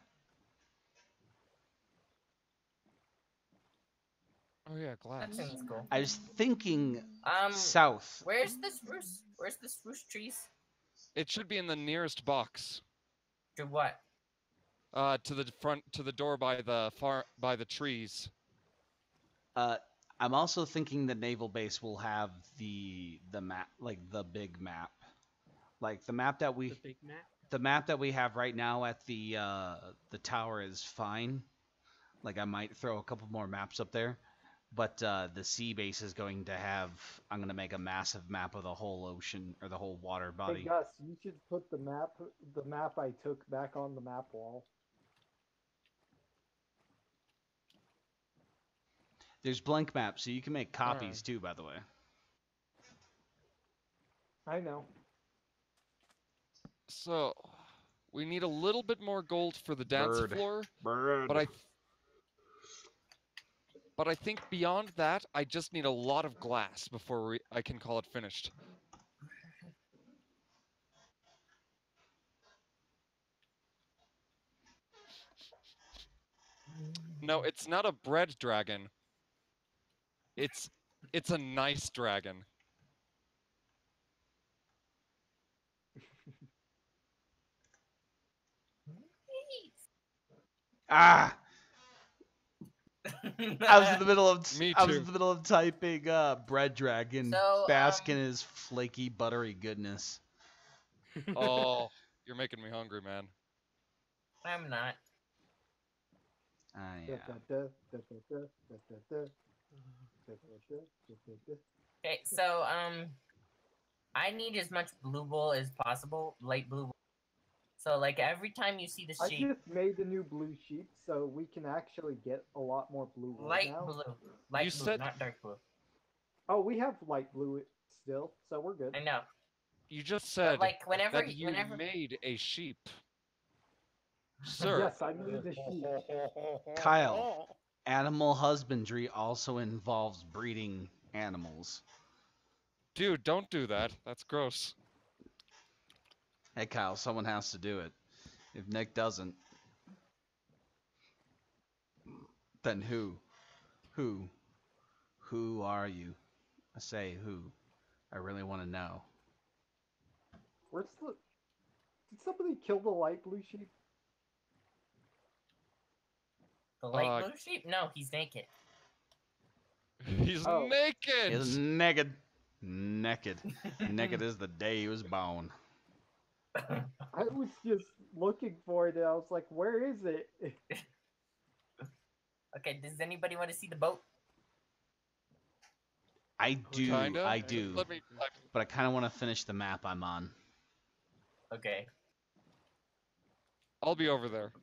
Oh yeah, that glass. sounds cool. I was thinking south. Where's the spruce? Where's the spruce trees? It should be in the nearest box. To what? To the front, to the door by the trees. I I'm also thinking the naval base will have the map, like the big map, like the map that The big map. the map that we have right now at the tower is fine. Like I might throw a couple more maps up there, but the sea base is going to have. I'm gonna make a massive map of the whole ocean or the whole water Hey body. Gus, you should put the map I took back on the map wall. There's blank maps, so you can make copies Alright. too. By the way, I know. So, we need a little bit more gold for the dance Bird. floor, bird. but I think beyond that, I just need a lot of glass before I can call it finished. No, it's not a bread dragon. It's a nice dragon. Ah! I was in the middle of Me I was too. in the middle of typing bread dragon. So, Bask in his flaky, buttery goodness. Oh, you're making me hungry, man. I'm not. Yeah. Okay, so I need as much blue wool as possible, light blue wool. So like every time you see the I sheep, just made a new blue sheep, so we can actually get a lot more blue wool light now. blue, light You blue, said- not dark blue. Oh, we have light blue still, so we're good. I know. You just But said like whenever, that you whenever. made a sheep. Sir, Yes, I made a sheep. Kyle. Animal husbandry also involves breeding animals. dude, don't do that. That's gross. Hey Kyle, someone has to do it. If Nick doesn't, then who? Who are you? I say who. I really want to know. Where's the? Did somebody kill the light blue sheep? The light Uh, blue sheep? No, he's naked. He's Oh. naked. He's naked. Naked. Naked as the day he was born. I was just looking for it, and I was like, "Where is it?" Okay, does anybody want to see the boat? I do. Kinda. I do. Let me. But I kind of want to finish the map I'm on. Okay. I'll be over there.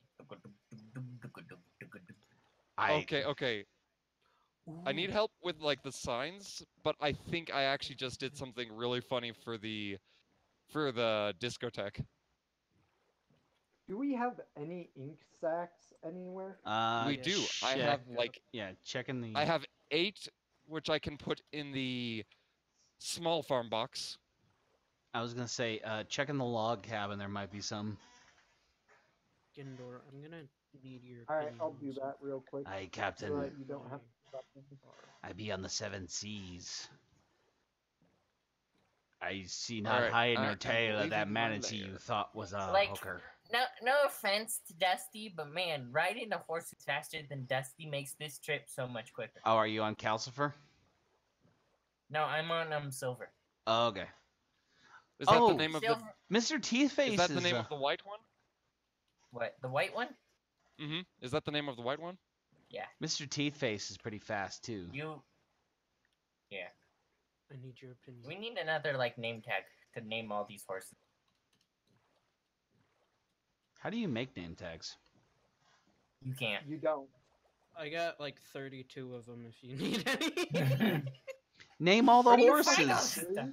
Okay. I need help with like the signs, but I think I actually just did something really funny for the discotheque. Do we have any ink sacks anywhere? We do. I check- have like Yeah, checking the. I have 8, which I can put in the small farm box. I was gonna say, checking the log cabin. There might be some. Gindor, I'm gonna need your. All right, I'll do opinions that real quick. Aye, So Captain. that you don't have to stop me. I be on the 7 seas. I see not Alright, hide I nor am tail of that leaving my manatee you lair. thought was a Like- hooker. No offense to Dusty, but man, riding a horse who's faster than Dusty makes this trip so much quicker. Oh, are you on Calcifer? No, I'm on Silver. Oh, okay. Is that Oh, the name of the? Silver. Mr. Teethface Is that the name of the white one? What? The white one? Mm-hmm. Is that the name of the white one? Mr. Teethface is pretty fast too. You. Yeah. I need your opinion. We need another like name tag to name all these horses. How do you make name tags? You can't. You don't. I got like 32 of them if you need any. Name all the Where do you find horses. those?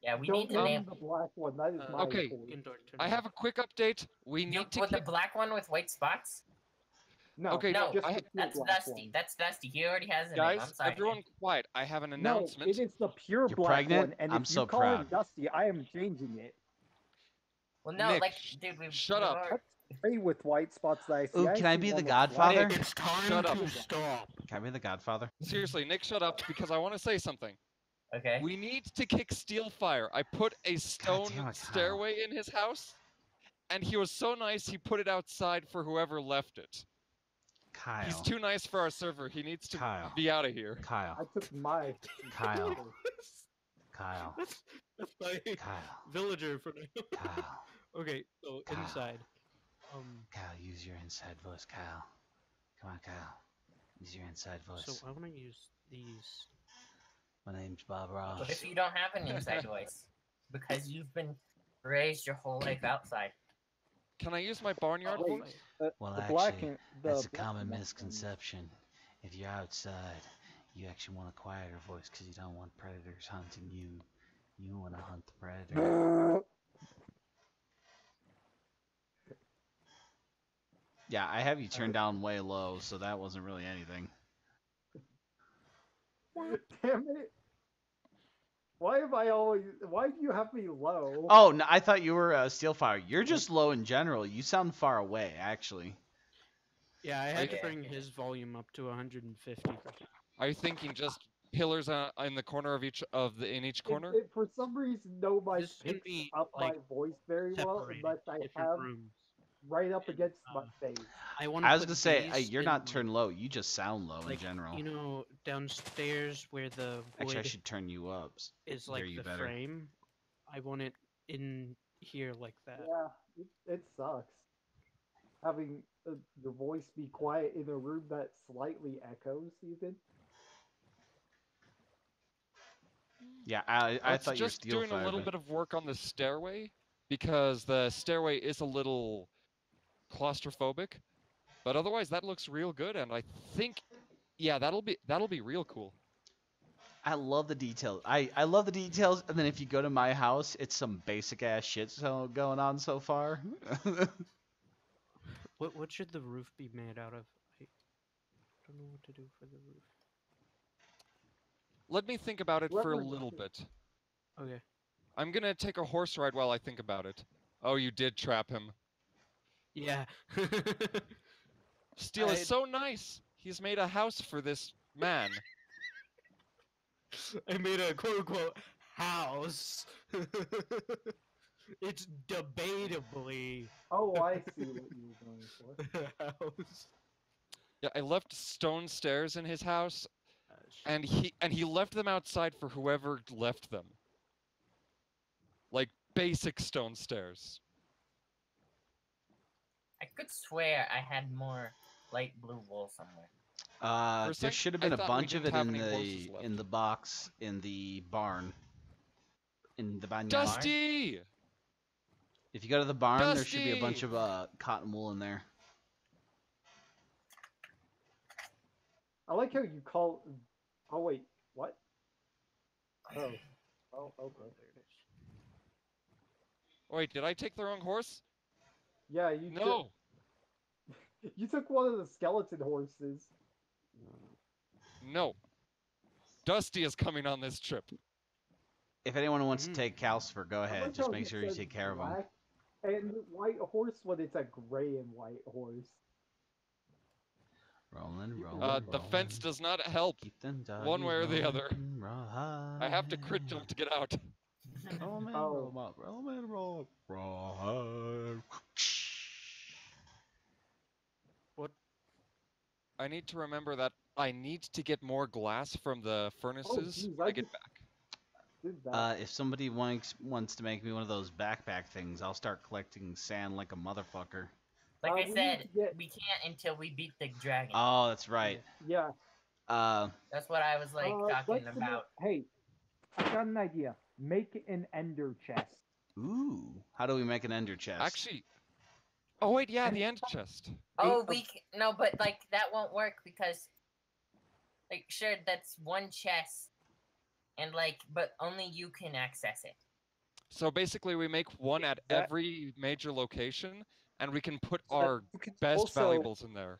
Yeah, we don't need to name name. the black one. That is my Okay. horse. Gindor, turn I it have a off. quick update. We You need to with the kick. black one with white spots? No, Okay, No, just I- the pure That's black Dusty. one. That's Dusty. He already has a name. I'm Guys, sorry. everyone quiet. I have an No, announcement. it is the pure You're black pregnant? one, and I'm if so you call proud. him Dusty, I am changing it. Well, no, Nick, like, dude, we've. shut we've up. already- Hey, with white spots that I see. Ooh, can I see be one the with Godfather? black. It's time Shut to up. stop. Can I be the Godfather? Seriously, Nick, shut up because I want to say something. Okay. We need to kick Steelfire. I put a stone damn it, Kyle. stairway in his house, and he was so nice he put it outside for whoever left it. Kyle. He's too nice for our server. He needs to Kyle. be out of here. I Kyle. took my. Kyle. Kyle. That's my Kyle. villager for now. Kyle. Okay, so Kyle. inside. Kyle, use your inside voice, Kyle. Come on, Kyle. Use your inside voice. So I want to use these. My name's Bob Ross. What if you don't have an inside voice? Because you've been raised your whole life outside. Can I use my barnyard Wait, voice? Well, the black actually, and that's a black common and white misconception. If you're outside, you actually want a quieter voice because you don't want predators hunting you. You want to hunt the predator. one. Yeah, I have you turned down way low, so that wasn't really anything. Damn it! Why am I always? Why do you have me low? Oh, no, I thought you were Steelfire. You're just low in general. You sound far away, actually. Yeah, I had to Okay. bring his volume up to 150. Are you thinking just pillars in the corner of each in each corner? For some reason, nobody This can picks be, up like, my voice very well Separated unless I different have rooms. right up against my face. I want I was gonna say you're not turned low. You just sound low in like, general. You know, downstairs where the Actually, I wood should turn you up. is hear like you the better. frame. I want it in here like that. Yeah, it sucks. Having your voice be quiet in a room that slightly echoes, even. Yeah, I Let's thought you were just doing a Steelfire. little but- bit of work on the stairway because the stairway is a little claustrophobic, but otherwise that looks real good, and I think, yeah, that'll be real cool. I love the details. I love the details, and then if you go to my house, it's some basic ass shit going on so far. What should the roof be made out of? I don't know what to do for the roof. Let me think about it for a Whoever- little bit. Okay. I'm gonna take a horse ride while I think about it. Oh, you did trap him. Yeah. Steel is I- so nice. He's made a house for this man. I made a quote unquote house. It's debatably Oh, I see what you were going for. a house. Yeah, I left stone stairs in his house, sh- and he left them outside for whoever left them. Like basic stone stairs. I could swear I had more light blue wool somewhere. For a There sec, should have I been a thought we bunch of didn't it have in any horses the left. box in the barn. In the barn. Dusty! If you go to the barn, there should be a bunch Dusty! of cotton wool in there. I like how you call. Oh wait, what? Oh, okay. There it is. Wait, did I take the wrong horse? Yeah, you. No. You took one of the skeleton horses. No. Dusty is coming on this trip. If anyone wants Mm. to take Calcifer, go I ahead. like Just how make it sure you says take care of them. black and white horse when it's a gray and white horse. Rolling, rolling. The fence does not help. Keep them one way or the doggies other. rolling, I have to crit rawhide. jump to get out. Roll man, Oh. roll 'em up, roll man, roll up, rawhide. I need to remember that I need to get more glass from the furnaces geez, when I I get just- back. Did that. If somebody wants to make me one of those backpack things, I'll start collecting sand like a motherfucker. Like we I need said, to get- we can't until we beat the dragon. Oh, that's right. Yeah. That's what I was like talking let's about. Hey, I got an idea. Make an ender chest. Ooh, how do we make an ender chest? Actually, oh wait, yeah, the end chest. Oh, Eight we no, but like that won't work because, like, sure, that's one chest, and like, but only you can access it. So basically, we make one at That- every major location, and we can put So our you can best also- valuables in there.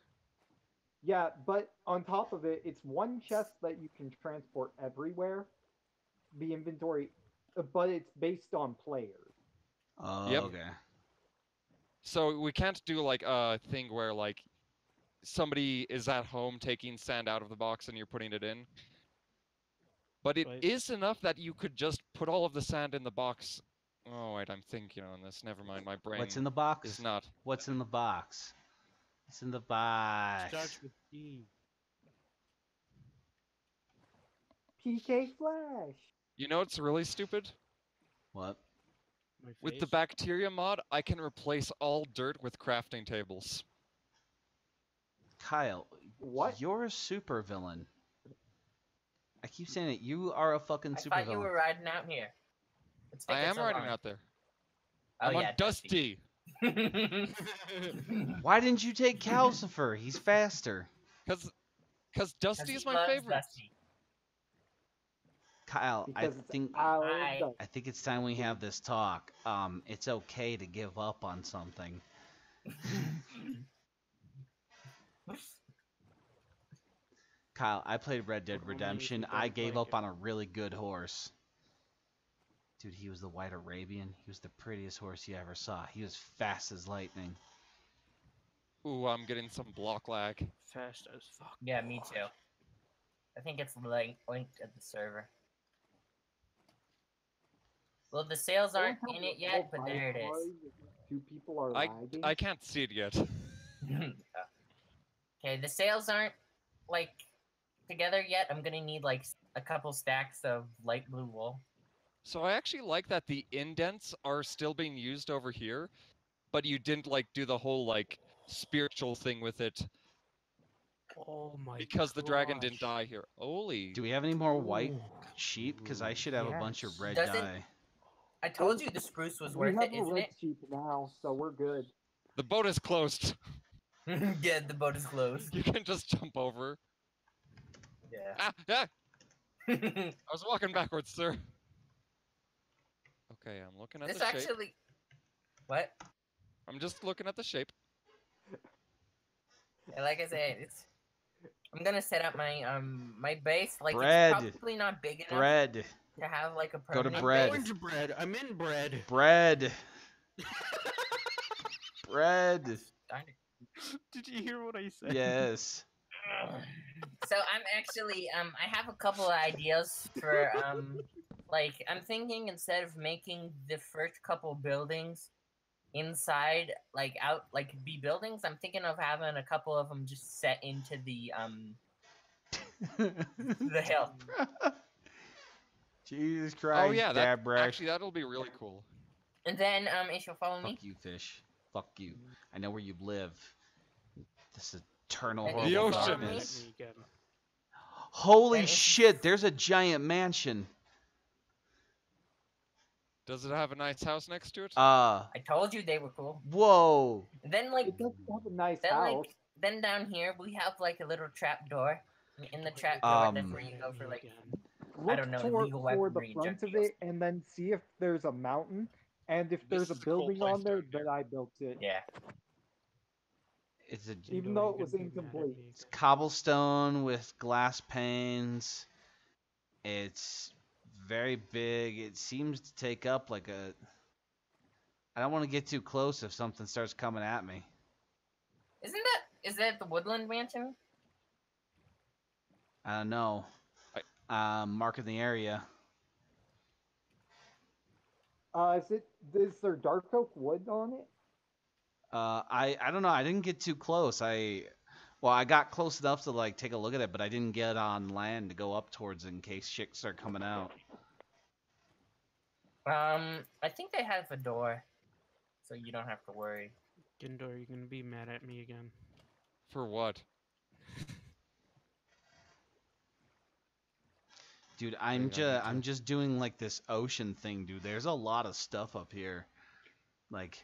Yeah, but on top of it, it's one chest that you can transport everywhere. The inventory, but it's based on players. Oh, Yep. okay. So we can't do like a thing where like somebody is at home taking sand out of the box and you're putting it in. But it is Right. enough that you could just put all of the sand in the box. Oh wait, I'm thinking on this. Never mind, my brain What's in the box? is not. What's in the box? It's in the box. Starts with D. PK Flash. You know what's really stupid? What? My With the face. bacteria mod, I can replace all dirt with crafting tables. Kyle, What? you're a super villain. I keep saying it. You are a fucking I super thought you villain. were riding out here. What's I taking am so riding long? out there. Oh, I'm on yeah, Dusty. Why didn't you take Calcifer? He's faster. Cause Dusty is my loves favorite. Dusty. Kyle, Because it's think Hi. Dusty. I think it's time we have this talk. It's okay to give up on something. Kyle, I played Red Dead Only if Redemption. you I don't gave like up it. on a really good horse. Dude, he was the White Arabian. He was the prettiest horse you ever saw. He was fast as lightning. Ooh, I'm getting some block lag. Fast as fuck. Yeah, me boy. too. I think it's linked at the server. Well, the sales aren't in it yet, but there it is. Two people are I lagging. can't see it yet. Okay, the sales aren't like together yet. I'm gonna need like a couple stacks of light blue wool. So I actually like that the indents are still being used over here, but you didn't like do the whole like spiritual thing with it Oh my because the dragon didn't gosh. die here. Holy. Do we have any more white Ooh. sheep? Because I should have a bunch of Yes. red Doesn't- dye. I told you the spruce was We worth have it, a isn't red it? sheep now, so we're good. The boat is closed. Yeah, the boat is closed. You can just jump over. Yeah. Ah, ah! I was walking backwards, sir. Okay, I'm looking at This the shape. actually. What? I'm just looking at the shape. Yeah, like I said, it's. I'm gonna set up my my base. Like Bread. it's probably not big enough Bread. to have like a Go to permanent bread. Going base. to bread. I'm in bread. Bread. Bread. Darn it. Did you hear what I said? Yes. So I'm actually I have a couple of ideas for like I'm thinking instead of making the first couple buildings inside like out like be buildings, I'm thinking of having a couple of them just set into the hill. Jesus Christ, Oh yeah, Dab that Brash. actually that'll be really cool. And then if you'll follow me. Fuck you, fish. Fuck you. I know where you live. This eternal And horrible The ocean. darkness. Me again. Holy And if- shit, there's a giant mansion. Does it have a nice house next to it? I told you they were cool. Whoa. And then like It does have a nice then house. like then down here we have like a little trap door. And in the trap door, that's where you go for like Look don't know, toward illegal the weaponry and front junk of deals. it, and then see if there's a mountain. And if there's a is a cool building place on there, down here. then I built it. yeah. It's a Even Jindor, though you're it was gonna be mad at incomplete. me it's again. cobblestone with glass panes. It's very big. It seems to take up like a. I don't want to get too close if something starts coming at me. Is that the Woodland Mansion? I don't know. Marking the area. Is there dark oak wood on it? I don't know. I didn't get too close. I got close enough to like take a look at it, but I didn't get on land to go up towards it in case shit start coming out. I think they have a door, so you don't have to worry. Gindor, you're gonna be mad at me again. For what? Dude, I I'm need to- just doing like this ocean thing, dude. There's a lot of stuff up here. Like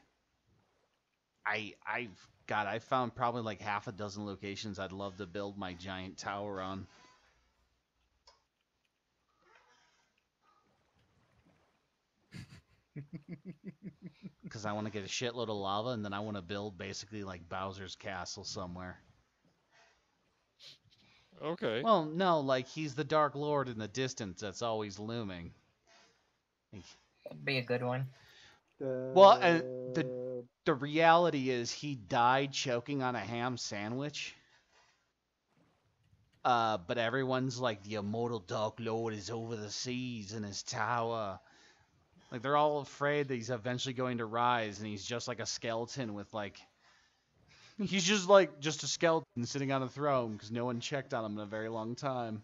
I found probably like half a dozen locations I'd love to build my giant tower on. Because I want to get a shitload of lava, and then I want to build basically like Bowser's castle somewhere. Okay. Well, no, like he's the Dark Lord in the distance that's always looming. That'd be a good one. Well, and the reality is he died choking on a ham sandwich. But everyone's like, the immortal Dark Lord is over the seas in his tower. Like, they're all afraid that he's eventually going to rise, and he's just like a skeleton with like He's just like just a skeleton sitting on a throne because no one checked on him in a very long time.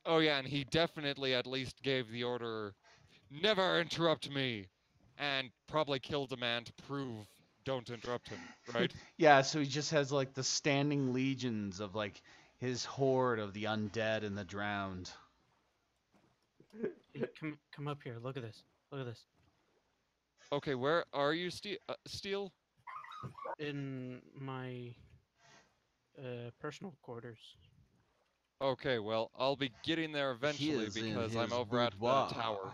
Oh yeah, and he definitely at least gave the order, "Never interrupt me," and probably killed a man to prove don't interrupt him, right? Yeah, so he just has like the standing legions of like his horde of the undead and the drowned. Hey, come up here. Look at this. Look at this. Okay, where are you, Steel? In my personal quarters. Okay, well, I'll be getting there eventually is in because I'm his over at the boudoir. tower.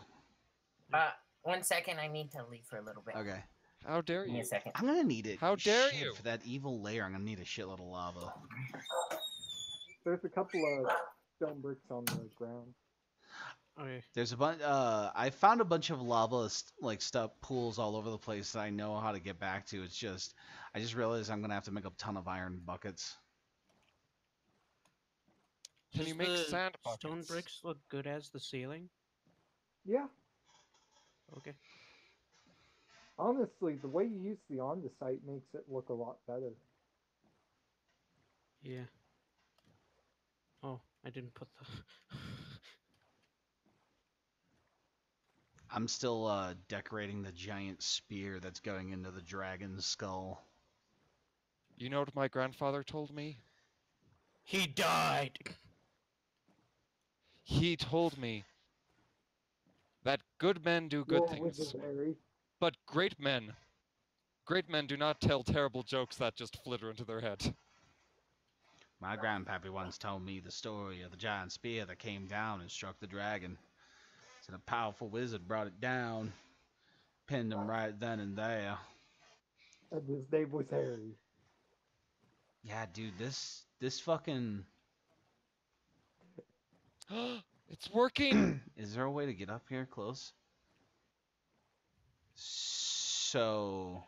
1 second, I need to leave for a little bit. Okay. How dare Give me you? a second. I'm gonna need it. How dare Shit, you? For that evil lair, I'm gonna need a shitload of lava. There's a couple of stone bricks on the ground. Okay. There's a bunch. I found a bunch of lava like stuff pools all over the place that I know how to get back to. It's just, I just realized I'm gonna have to make a ton of iron buckets. Can Does you make the sand stone buckets? bricks look good as the ceiling? Yeah, Okay. honestly, the way you use the andesite makes it look a lot better. Yeah. Oh, I didn't put the. I'm still decorating the giant spear that's going into the dragon's skull. You know what my grandfather told me? He died. He told me that good men do good Your things, wizard, Harry. but great men do not tell terrible jokes that just flitter into their head. My grandpappy once told me the story of the giant spear that came down and struck the dragon. Said a powerful wizard brought it down, pinned him right then and there. And his name was Harry. Yeah, dude, this fucking. It's working! Is there a way to get up here close? So.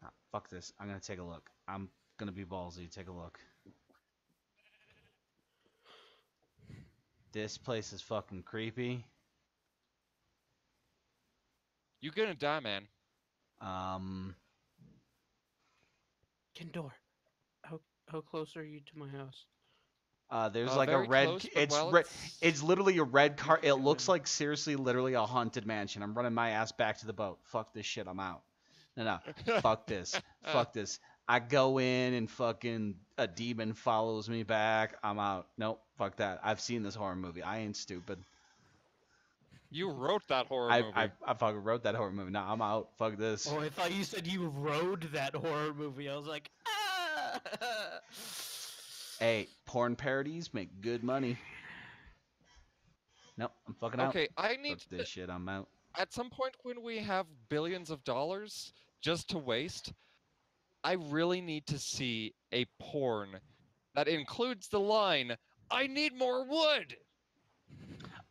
Ah, fuck this. I'm gonna take a look. I'm gonna be ballsy. Take a look. This place is fucking creepy. You gonna die, man. Kendor, how close are you to my house? There's like a Very red. close, but It's while red. It's literally a red car. can It come looks in. like seriously, literally a haunted mansion. I'm running my ass back to the boat. Fuck this shit. I'm out. No. Fuck this. Fuck this. I go in and fucking a demon follows me back. I'm out. Nope. Fuck that. I've seen this horror movie. I ain't stupid. You wrote that horror I movie. I fucking wrote that horror movie. Nah, I'm out. Fuck this. Oh, I thought you said you rode that horror movie. I was like, ah! Hey, porn parodies make good money. Nope. I'm fucking out. Okay, I need Fuck this shit. I'm out. at some point when we have billions of dollars just to waste, I really need to see a porn that includes the line, "I need more wood."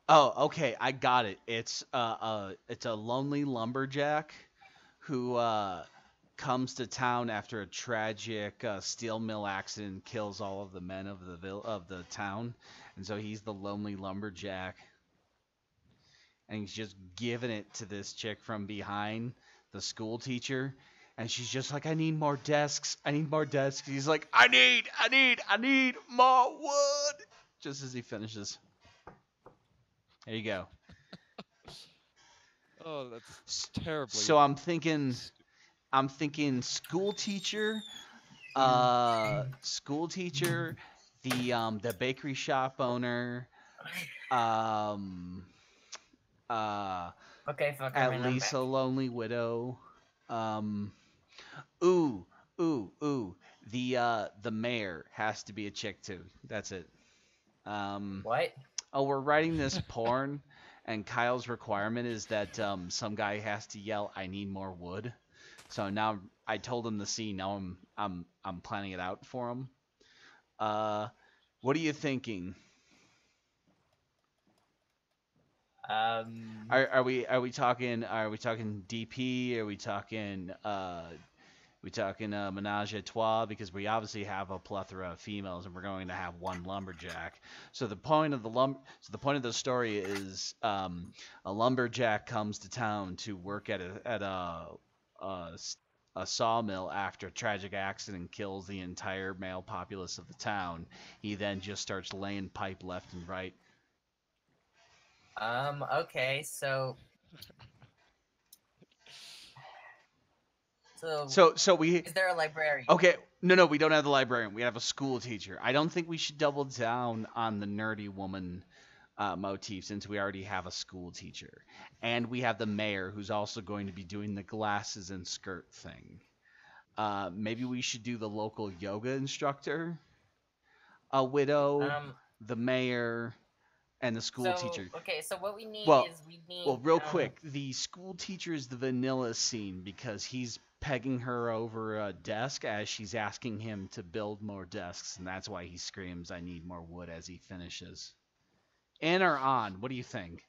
Oh, okay, I got it. It's a lonely lumberjack who comes to town after a tragic steel mill accident kills all of the men of the town, and so he's the lonely lumberjack, and he's just giving it to this chick from behind, the school teacher, and she's just like, I need more desks. I need more desks. He's like, I need more wood. Just as he finishes. There you go. Oh, that's terribly. So I'm thinking school teacher, the bakery shop owner, Okay, fuck. at least a lonely widow, ooh, the mayor has to be a chick too. That's it. What? Oh, we're writing this porn, and Kyle's requirement is that some guy has to yell, "I need more wood." So now I told him the scene. Now I'm planning it out for him. What are you thinking? Are we talking DP? Are we talking menage a trois? Because we obviously have a plethora of females, and we're going to have one lumberjack. So the point of the story is a lumberjack comes to town to work at a a sawmill after a tragic accident kills the entire male populace of the town. He then just starts laying pipe left and right. Okay, so So we is there a librarian? okay. No, we don't have the librarian. We have a school teacher. I don't think we should double down on the nerdy woman motif since we already have a school teacher, and we have the mayor who's also going to be doing the glasses and skirt thing. Maybe we should do the local yoga instructor, a widow, Um, the mayor, and the school teacher. Okay, so what we need Well- is we need. Well, real quick, the school teacher is the vanilla scene because he's pegging her over a desk as she's asking him to build more desks, and that's why he screams, "I need more wood" as he finishes. In or on? What do you think?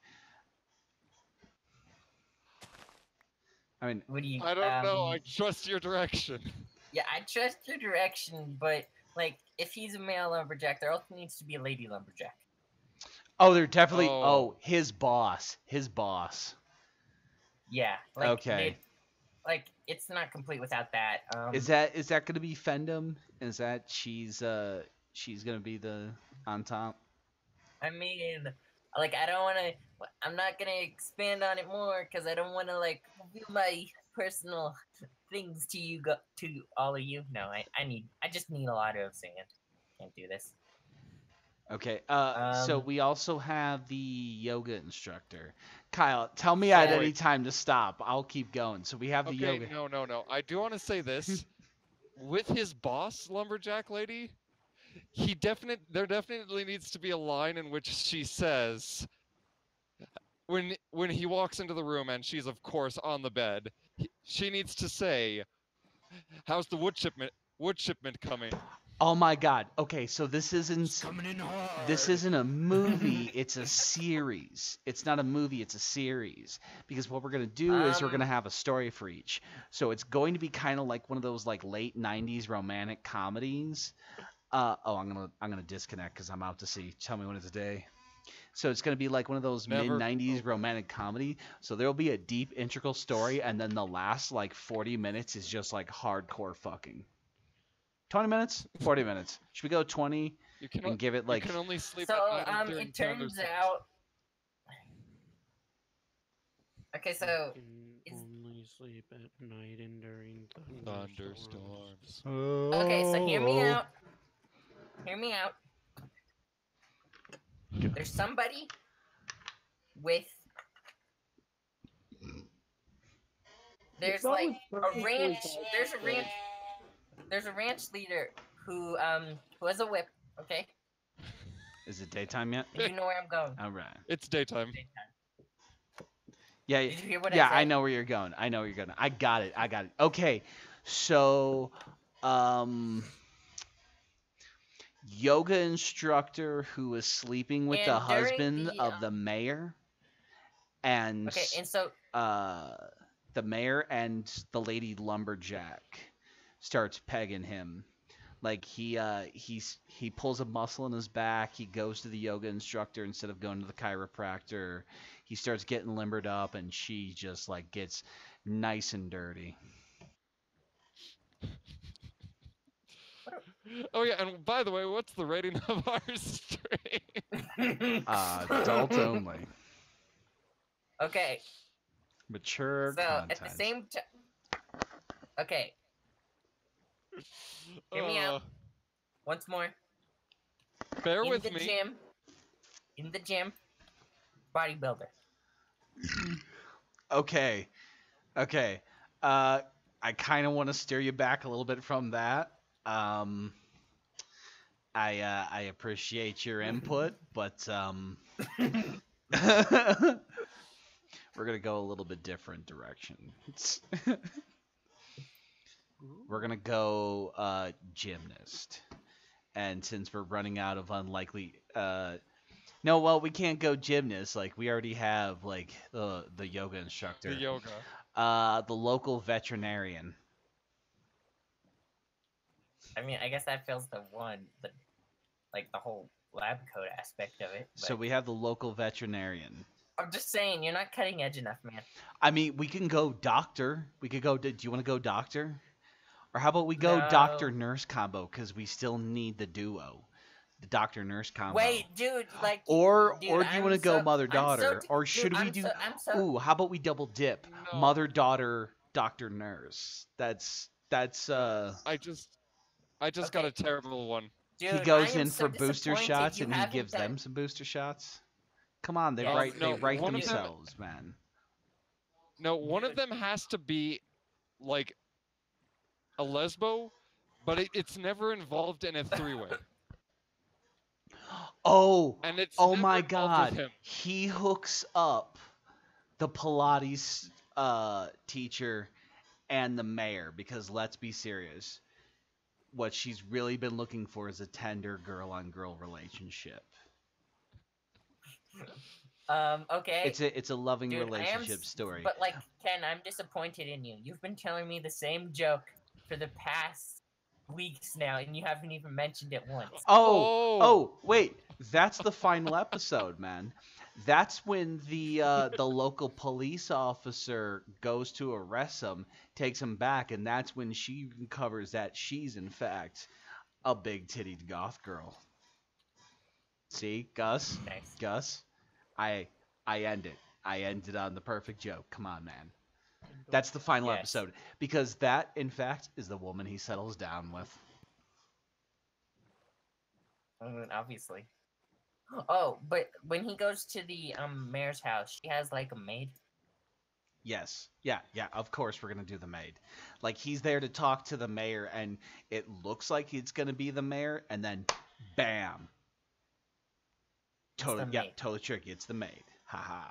I mean, What do you? I don't know. I trust your direction. Yeah, I trust your direction, but like, if he's a male lumberjack, there also needs to be a lady lumberjack. oh, they're definitely. Oh. Oh, his boss. His boss. Yeah. Like, Okay. Like, it's not complete without that. Is that gonna be Fendham? Is that she's gonna be the on top? I mean, like, I don't want to. I'm not gonna expand on it more because I don't want to like reveal my personal things to you, to all of you. No, I just need a lot of sand. Can't do this. Okay. So Um, we also have the yoga instructor. Kyle, tell me at Yeah. any time to stop. I'll keep going. So we have the Okay, yoga. no. I do want to say this. With his boss, lumberjack lady, there definitely needs to be a line in which she says, when he walks into the room and she's of course on the bed, she needs to say, "How's the wood shipment coming?" Oh my God. Okay, so this isn't Coming in hard. this isn't a movie. It's a series. It's not a movie. It's a series. Because what we're gonna do is we're gonna Um, have a story for each. So it's going to be kind of like one of those like late '90s romantic comedies. I'm gonna disconnect because I'm out to sea. Tell me when it's a day. So it's gonna be like one of those mid Never- '90s romantic comedy. So there'll be a deep integral story, and then the last like 40 minutes is just like hardcore fucking. 20 minutes, 40 minutes. Should we go 20 You can, and give it like? you can only sleep so at night during it turns thunderstorms. out. Okay, so can is- only sleep at night and during Thunderstorms. okay, so hear me out. Hear me out. There's somebody with. There's It's always like a perfectly ranch. fine. There's a ranch leader who has a whip. Okay, Is it daytime yet? and you know where I'm going. All right. It's daytime. Yeah, Did you hear what yeah, I I said? know where you're going. I know where you're going. I got it. Okay, so, yoga instructor who is sleeping with the And during husband the, of the mayor, and Okay, and so the mayor and the lady lumberjack starts pegging him. Like he pulls a muscle in his back. He goes to the yoga instructor instead of going to the chiropractor. He starts getting limbered up, and she just like gets nice and dirty. Oh yeah, and by the way, what's the rating of our stream? Adult only, okay, mature so content. at the same time. Okay, Hear me out. once more. Bear in with the me. gym. In the gym. Bodybuilder. Okay. I kind of want to steer you back a little bit from that. I appreciate your input, but we're gonna go a little bit different direction. We're gonna go gymnast, and since we're running out of unlikely, no, well, we can't go gymnast. Like we already have like the yoga instructor. The yoga. The local veterinarian. I mean, I guess that fills the like the whole lab coat aspect of it. So but- we have the local veterinarian. I'm just saying, you're not cutting edge enough, man. I mean, we can go doctor. We could go. Do you want to go doctor? Or how about we go No. doctor nurse combo because we still need the duo, the doctor nurse combo. Wait, dude, like. Or dude, do you want to go mother I'm daughter? so, Or should dude, we I'm do? So, I'm so. Ooh, how about we double dip? No. Mother daughter doctor nurse. That's I just got Okay. a terrible one. Dude, he goes I am in so for booster disappointed shots you and he haven't gives done- them some booster shots. Come on, they Yes. write No, they write one of them- themselves, man. No, one of them has to be like a lesbo, but it's never involved in a three-way. Oh, And it's oh never my involved God! with him. He hooks up the Pilates teacher and the mayor because let's be serious, what she's really been looking for is a tender girl-on-girl relationship. Okay. It's a loving Dude, I am relationship s- story. But like, Ken, I'm disappointed in you. You've been telling me the same joke for the past weeks now, and you haven't even mentioned it once. Oh, wait, that's the final episode, man. That's when the local police officer goes to arrest him, takes him back, and that's when she uncovers that she's in fact a big-titted goth girl. See, Gus, Nice. I end it. I ended on the perfect joke. Come on, man. That's the final Yes. episode because that, in fact, is the woman he settles down with. Obviously. Oh, but when he goes to the mayor's house, she has like a maid. Yes. Yeah, of course we're going to do the maid. Like, he's there to talk to the mayor, and it looks like it's going to be the mayor, and then, bam. Totally, the yeah, maid. totally tricky. It's the maid. Haha.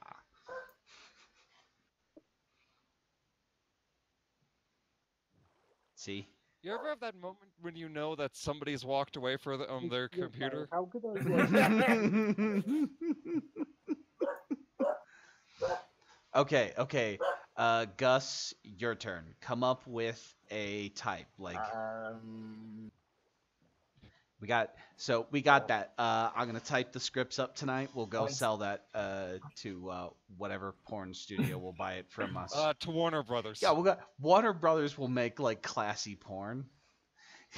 See? You ever have that moment when you know that somebody's walked away from their You're computer? fine. How could I? Okay. Gus, your turn. Come up with a type. Like, we got that. I'm gonna type the scripts up tonight. We'll go Points. sell that to whatever porn studio will buy it from us. To Warner Brothers. Yeah, Warner Brothers will make like classy porn.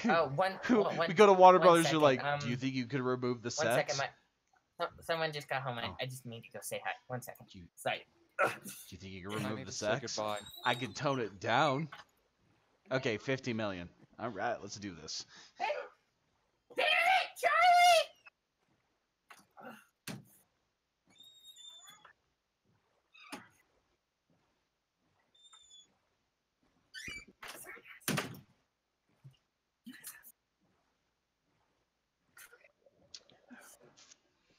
Oh, We go to Warner one Brothers. second, You're like, do you think you could remove the One sex? second, someone just got home. Oh. I just need to go say hi. 1 second. Do you, Sorry. do you think you can I remove need the to say sex? goodbye. I can tone it down. Okay, 50 million. All right, let's do this. Damn it, Charlie!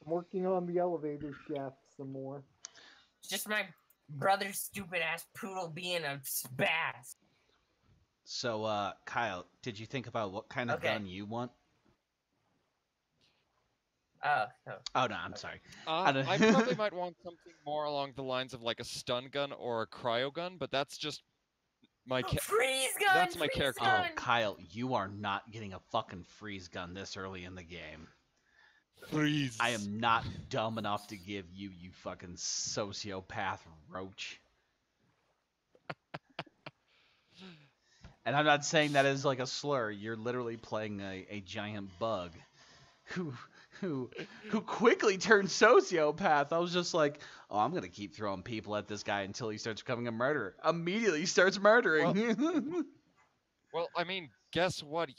I'm working on the elevator shaft some more. It's just my brother's stupid ass poodle being a spaz. So, Kyle, did you think about what kind of Okay. gun you want? Oh, Oh no, I'm sorry. I don't- probably might want something more along the lines of like a stun gun or a cryo gun, but that's just my freeze gun. That's my freeze character. Oh, gun! Kyle, you are not getting a fucking freeze gun this early in the game. freeze. I am not dumb enough to give you, you fucking sociopath roach. And I'm not saying that as like a slur. You're literally playing a giant bug who quickly turned sociopath. I was just like, oh, I'm gonna keep throwing people at this guy until he starts becoming a murderer. Immediately starts murdering. Well, I mean, guess what?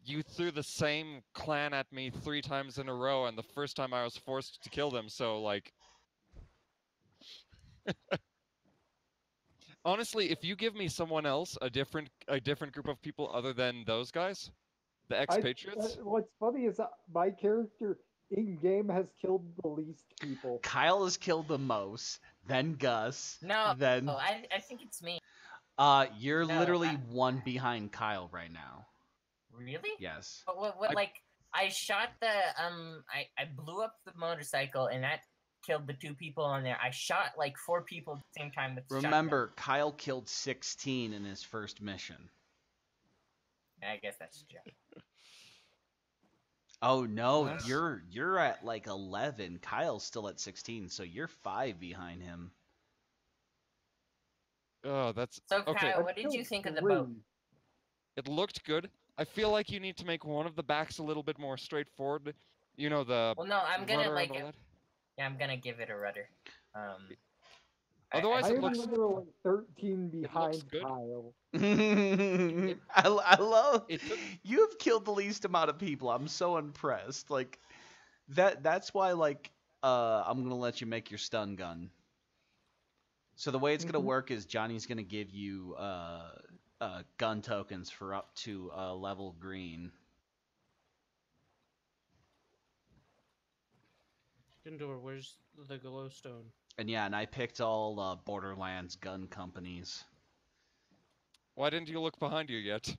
You threw the same clan at me 3 times in a row, and the first time I was forced to kill them. So like, honestly, if you give me someone else, a different group of people other than those guys, the expatriates. What's funny is that my character in game has killed the least people. Kyle has killed the most, then Gus, No, then I think it's me. you're No, literally I- one behind Kyle right now. Really? Yes. But what I- like I shot the I blew up the motorcycle and that killed the 2 people on there. I shot like 4 people at the same time with the shotgun. Remember, Kyle killed 16 in his first mission. I guess that's true. Oh no, Less? you're at like 11. Kyle's still at 16, so you're 5 behind him. Oh, that's So okay. Kyle, I've what did you killed think of the 3. boat? It looked good. I feel like you need to make one of the backs a little bit more straightforward. You know, the Well, no, I'm gonna rudder like, and all that. yeah, I'm gonna give it a rudder. Otherwise, I it am looks literally 13 behind good. Kyle. I love It took you have killed the least amount of people. I'm so impressed. Like that's why like I'm gonna let you make your stun gun. So the way it's gonna Mhm. work is Johnny's gonna give you gun tokens for up to level green. Gundor, where's the glowstone? And yeah, and I picked all Borderlands gun companies. Why didn't you look behind you yet?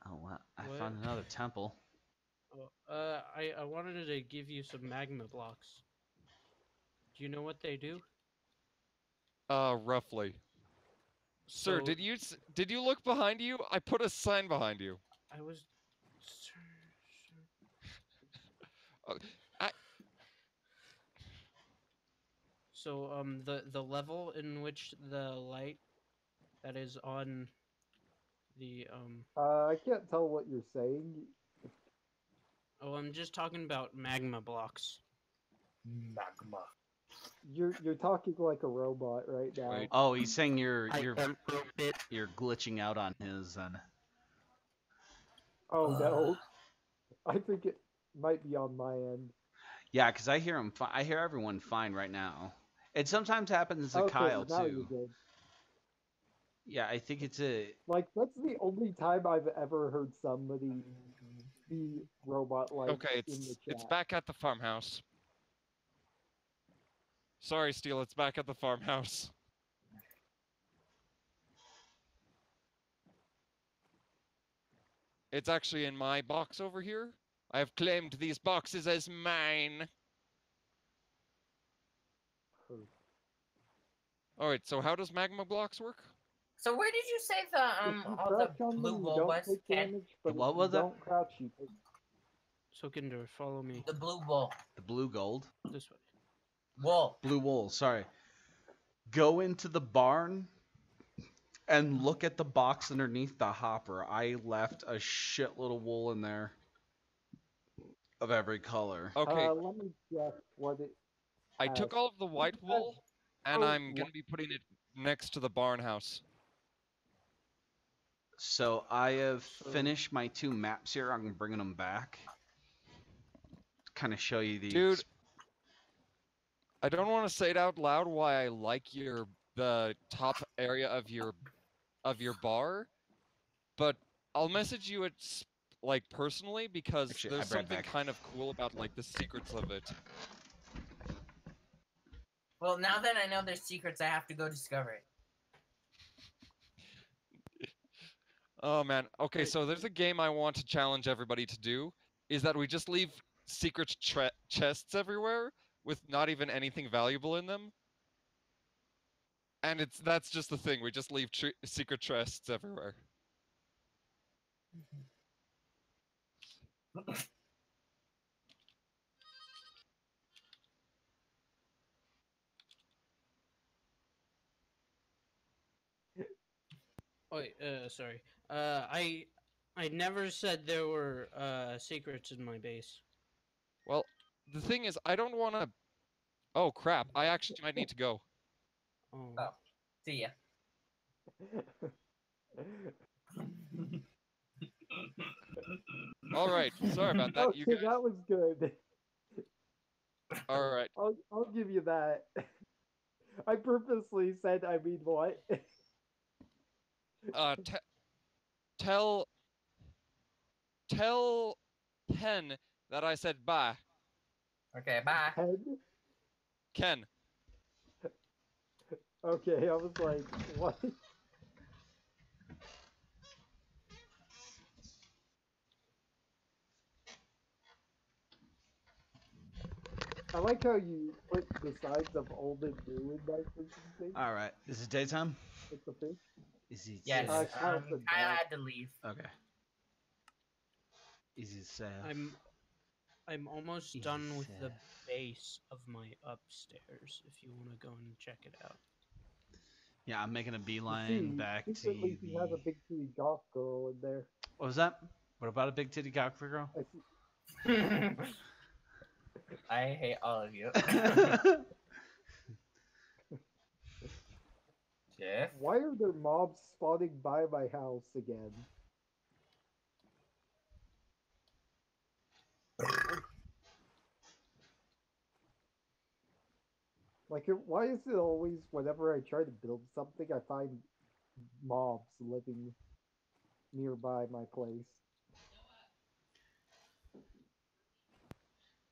Oh, wow. I What? found another temple. Oh, I wanted to give you some magma blocks. Do you know what they do? Roughly. Sir, So did you look behind you? I put a sign behind you. I was. Uh, I, So the level in which the light that is on the I can't tell what you're saying. oh, I'm just talking about magma blocks. Magma. You're talking like a robot right now. Wait. Oh, he's saying you're I am profit. you're glitching out on his and Oh no. I think it might be on my end. yeah, because I hear him. I hear everyone fine right now. It sometimes happens to Okay, Kyle now too. you're good. Yeah, I think it's a. Like that's the only time I've ever heard somebody be robot-like okay, in the it's chat. back at the farmhouse. Sorry, Steel, it's back at the farmhouse. It's actually in my box over here. I have claimed these boxes as mine. Alright, so how does magma blocks work? So where did you say the If you all crouch the on blue them, you wool don't was? take Ken? damage, but What if was you that? don't crouch, you take. So Gundor, follow me The blue wool. The blue gold. this way. Wool. Blue wool, sorry. Go into the barn and look at the box underneath the hopper. I left a shitload of wool in there of every color. Okay, Let me check what it I has. took all of the white wool, and oh, I'm gonna be putting it next to the barn house. So I have So- finished my 2 maps here. I'm bringing them back. Kind of show you the. Dude, I don't want to say it out loud why I like the top area of your bar, but I'll message you it like personally because Actually, there's I'll be right something back. kind of cool about like the secrets of it. Well, now that I know there's secrets, I have to go discover it. Oh man. Okay, so there's a game I want to challenge everybody to do is that we just leave secret chests everywhere with not even anything valuable in them. And that's just the thing. We just leave secret chests everywhere. Oh, wait, sorry. I never said there were secrets in my base. Well, the thing is, I don't want to. Oh crap! I actually might need to go. Oh. Oh. See ya. All right. Sorry about that. You Okay, guys. that was good. All right. I'll give you that. I purposely said I mean what? Tell Ken that I said bye. Okay, bye. Ken? Ken. Okay, I was like, what? I like how you put the signs of old and new in that freaking thing. All right. Is it daytime? With the fish. Is it? Yes. Kyle said Kyle bye. had to leave. Okay. Easy safe. I'm almost Easy done with the safe. base of my upstairs. If you want to go and check it out. Yeah, I'm making a You beeline see, back to secretly he has a the. big titty goth girl in there. What was that? What about a big titty cocktail girl? I see. I hate all of you. Jeff? Why are there mobs spawning by my house again? Like, why is it always whenever I try to build something, I find mobs living nearby my place?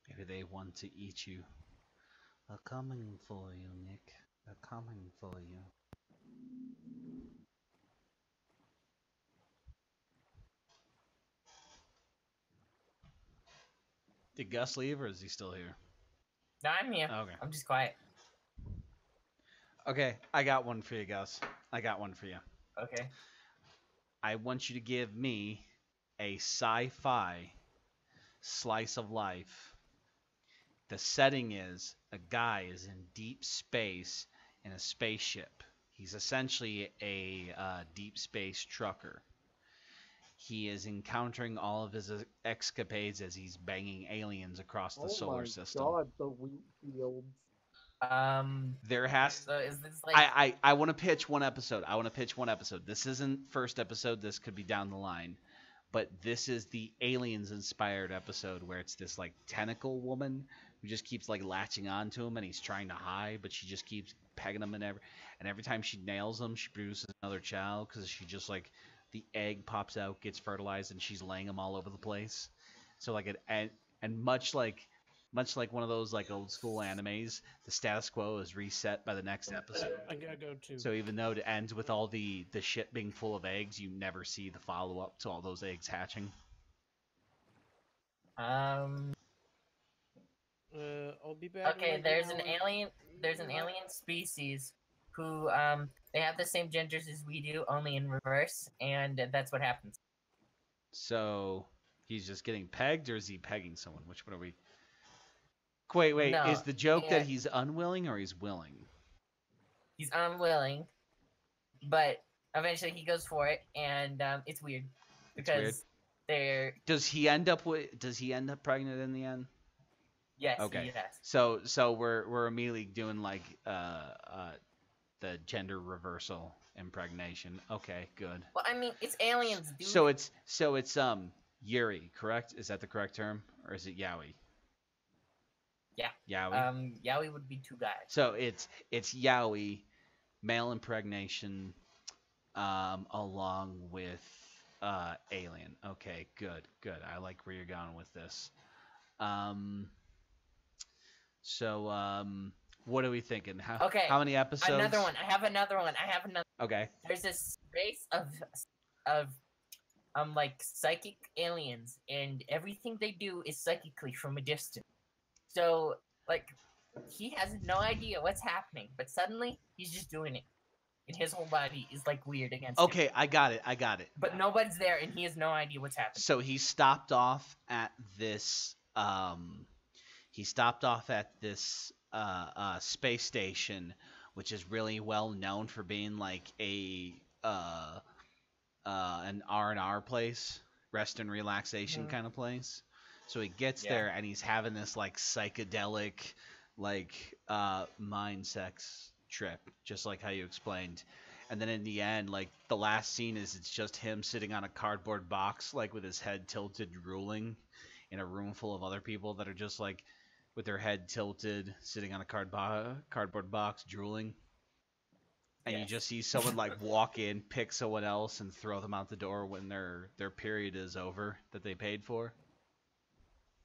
Maybe they want to eat you. They're coming for you, Nick. They're coming for you. Did Gus leave or is he still here? No, I'm here. Okay. I'm just quiet. Okay, I got one for you, Gus. I got one for you. Okay. I want you to give me a sci-fi slice of life. The setting is a guy is in deep space in a spaceship. He's essentially a deep space trucker. He is encountering all of his escapades as he's banging aliens across the solar system. Oh my god, the wheat fields. There has So is this like I want to pitch one episode. This isn't first episode. This could be down the line. But this is the aliens inspired episode where it's this like tentacle woman who just keeps like latching onto him and he's trying to hide, but she just keeps pegging him and every time she nails him, she produces another child because she just like the egg pops out, gets fertilized, and she's laying them all over the place. So like and much like one of those like old school animes, the status quo is reset by the next episode. I gotta go too. So even though it ends with all the shit being full of eggs, you never see the follow up to all those eggs hatching. I'll be back. in okay, like there's an an hour. alien species who they have the same genders as we do, only in reverse, and that's what happens. So he's just getting pegged, or is he pegging someone? Which one are we? Wait. No, Is the joke yeah. that he's unwilling or he's willing? He's unwilling, but eventually he goes for it, and it's weird because weird. they're Does he end up pregnant in the end? yes, Okay. yes. So we're immediately doing like the gender reversal impregnation. Okay, good. Well, I mean, it's aliens, dude. So it's Yuri, correct? Is that the correct term, or is it Yowie? Yeah. Yowie. Yowie would be two guys. So it's Yowie, male impregnation, along with alien. Okay, good. I like where you're going with this. So what are we thinking? Okay, How many episodes? Another one. I have another one. Okay. There's this race of like psychic aliens, and everything they do is psychically from a distance. So like he has no idea what's happening, but suddenly he's just doing it, and his whole body is like weird against him. Okay, I got it. But nobody's there, and he has no idea what's happening. So he stopped off at this space station, which is really well known for being like a an R&R place, rest and relaxation kind of place. So he gets there and he's having this like psychedelic like mind sex trip, just like how you explained. And then in the end, like the last scene is it's just him sitting on a cardboard box, like with his head tilted, drooling, in a room full of other people that are just like with their head tilted, sitting on a cardboard box, drooling. And you just see someone like walk in, pick someone else, and throw them out the door when their period is over that they paid for.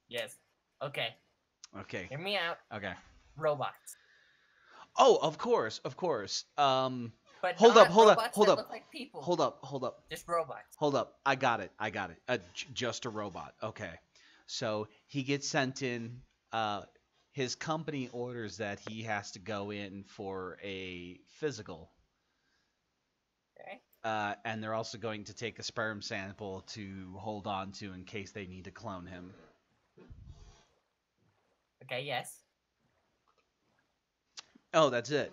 Yes. Okay. Okay. Hear me out. Okay. Robots. Oh, of course. But Hold not up. robots that look like people. Hold up. Just robots. Hold up. I got it. Just a robot. Okay. So he gets sent in. His company orders that he has to go in for a physical. Okay. And they're also going to take a sperm sample to hold on to in case they need to clone him. Okay, yes. Oh, that's it.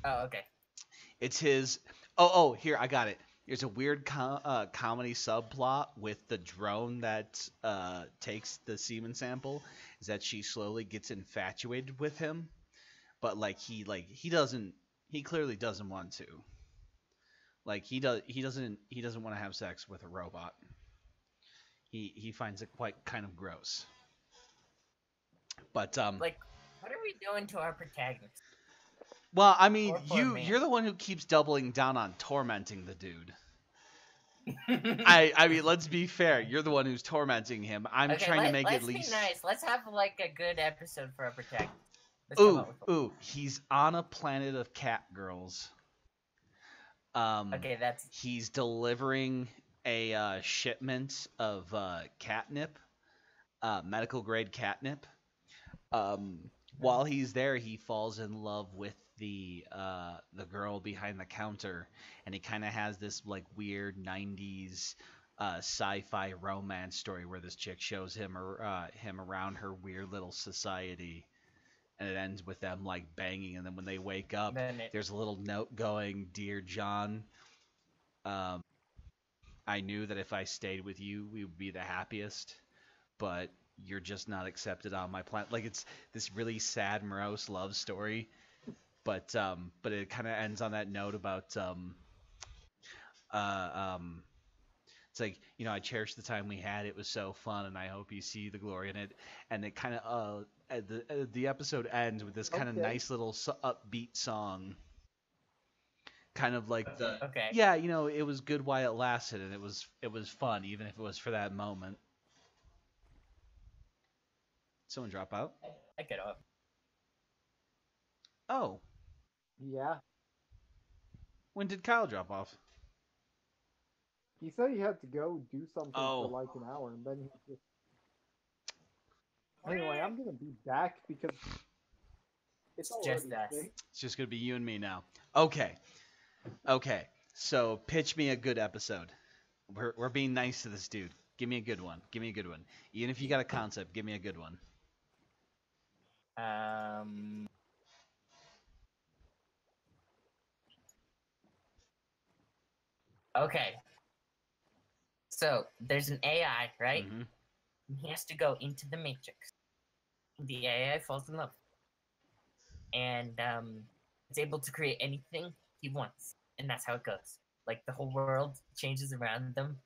Oh, okay. It's his. Oh, here I got it. There's a weird comedy subplot with the drone that takes the semen sample. Is that she slowly gets infatuated with him, but he clearly doesn't want to. Like he doesn't want to have sex with a robot. He finds it quite kind of gross. But Like, what are we doing to our protagonist? well, I mean, Poor man. you're the one who keeps doubling down on tormenting the dude. I mean, let's be fair. You're the one who's tormenting him. I'm trying to make at least. Let's be nice. Let's have like a good episode for our protagonist. Let's come Ooh, up with one. ooh, he's on a planet of cat girls. Okay, that's He's delivering a shipment of catnip, medical grade catnip. While he's there, he falls in love with the girl behind the counter, and he kind of has this like weird '90s sci-fi romance story where this chick shows him around her weird little society, and it ends with them like banging, and then when they wake up, there's a little note going, "Dear John, I knew that if I stayed with you, we would be the happiest, but you're just not accepted on my planet." Like it's this really sad, morose love story, but it kind of ends on that note about it's like, I cherish the time we had. It was so fun, and I hope you see the glory in it. And it kind of the episode ends with this kind of nice little upbeat song. Kind of like the yeah, it was good while it lasted, and it was fun, even if it was for that moment. Someone drop out? I get up. Oh, Yeah. when did Kyle drop off? He said he had to go do something Oh. for like an hour, and then he just. Anyway, I'm gonna be back because it's just already us. 6. It's just gonna be you and me now. Okay. So pitch me a good episode. We're being nice to this dude. Give me a good one. Even if you got a concept, give me a good one. Okay. So there's an AI, right? Mhm. And he has to go into the Matrix. The AI falls in love, and it's able to create anything he wants, and that's how it goes. Like the whole world changes around them,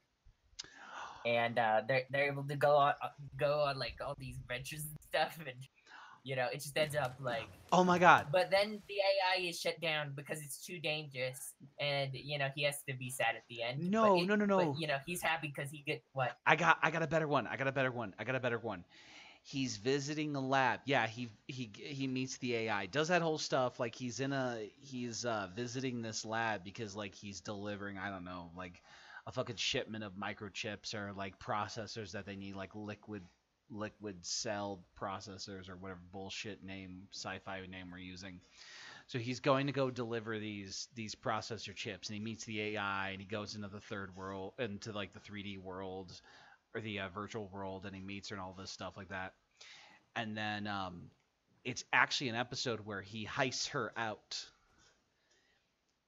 and they're able to go on like all these adventures and stuff, and it just ends up like. Oh my god. But then the AI is shut down because it's too dangerous, and he has to be sad at the end. No. But, he's happy because he get what? I got a better one. He's visiting a lab. Yeah, he meets the AI. Does that whole stuff like he's visiting this lab because like he's delivering, I don't know, like a fucking shipment of microchips or like processors that they need, like liquid cell processors or whatever bullshit sci-fi name we're using. So he's going to go deliver these processor chips, and he meets the AI, and he goes into the third world, into like the 3D world or the virtual world, and he meets her and all this stuff like that. And then it's actually an episode where he heists her out,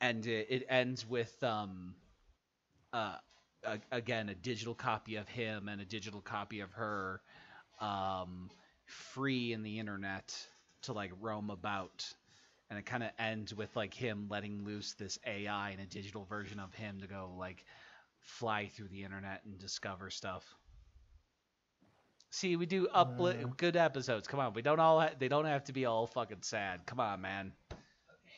and it ends with again a digital copy of him and a digital copy of her, free in the internet to like roam about. And it kind of ends with like him letting loose this AI and a digital version of him to go like fly through the internet and discover stuff. See, we do good episodes. Come on, they don't have to be all fucking sad. Come on, man.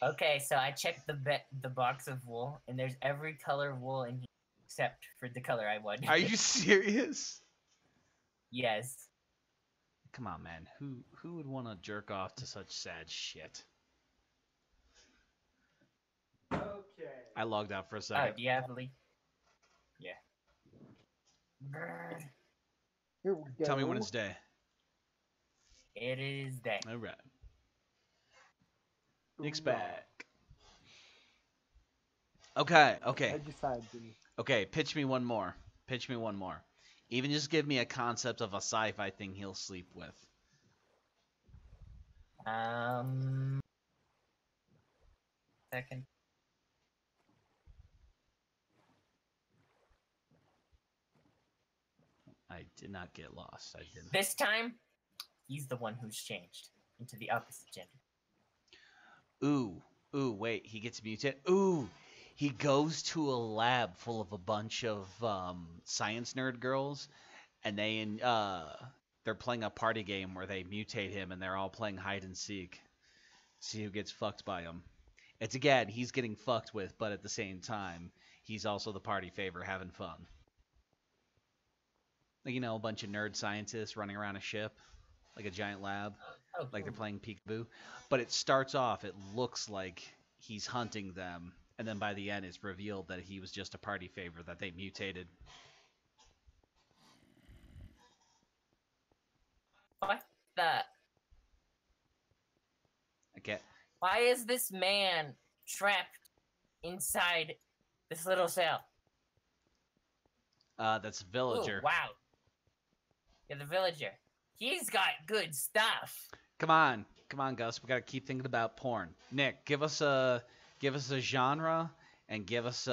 Okay, so I checked the box of wool, and there's every color of wool in here except for the color I wanted. Are you serious? Yes. Come on, man. Who would want to jerk off to such sad shit? Okay. I logged out for a Oh, second. do you have a lead? Yeah. Brrr. Here we go. Tell me when it's day. It is day. All right. Nick's Right. back. Okay, I okay, just had to. okay. Pitch me one more. Pitch me one more. Even just give me a concept of a sci-fi thing he'll sleep with. Second. I did not get lost. I didn't. This time, he's the one who's changed into the opposite gender. Ooh, ooh, wait, he gets mutated. Ooh, he goes to a lab full of a bunch of science nerd girls, and they're playing a party game where they mutate him, and they're all playing hide and seek. See who gets fucked by him. It's again, he's getting fucked with, but at the same time, he's also the party favor, having fun. Like, you know, a bunch of nerd scientists running around a ship, like a giant lab. Oh, Like they're cool. playing peekaboo. But it starts off, it looks like he's hunting them, and then by the end it's revealed that he was just a party favor that they mutated. What the? Okay. Why is this man trapped inside this little cell? That's Villager. Ooh, wow. Yeah, the villager. He's got good stuff. Come on, Gus. We gotta keep thinking about porn. Nick, give us a genre and give us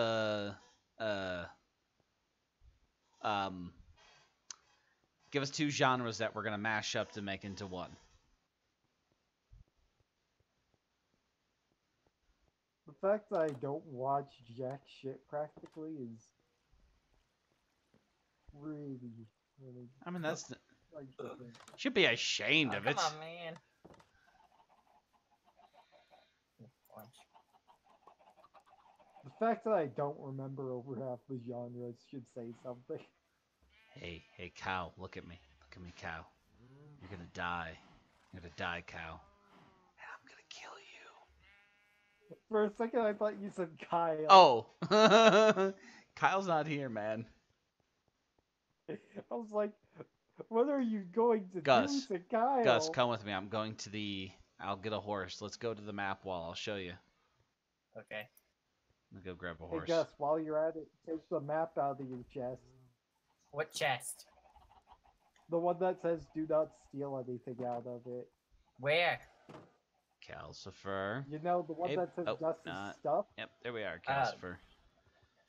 give us two genres that we're gonna mash up to make into one. The fact that I don't watch jack shit practically is really, really. I mean, that's like the thing. should be ashamed Oh, of come it. on, man. The fact that I don't remember over half the genres should say something. Hey, cow, look at me. Look at me, cow. You're gonna die. You're gonna die, cow. And I'm gonna kill you. For a second, I thought you said Kyle. Oh! Kyle's not here, man. I was like, what are you going to Gus. do to Kyle? Gus, come with me. I'm going to the... I'll get a horse. Let's go to the map wall. I'll show you. Okay. I'll go grab a Hey, horse. Gus, while you're at it, take the map out of your chest. What chest? The one that says do not steal anything out of it. Where? Calcifer. You know, the one Hey, that says oh, Gus's not- stuff? Yep, there we are, Calcifer.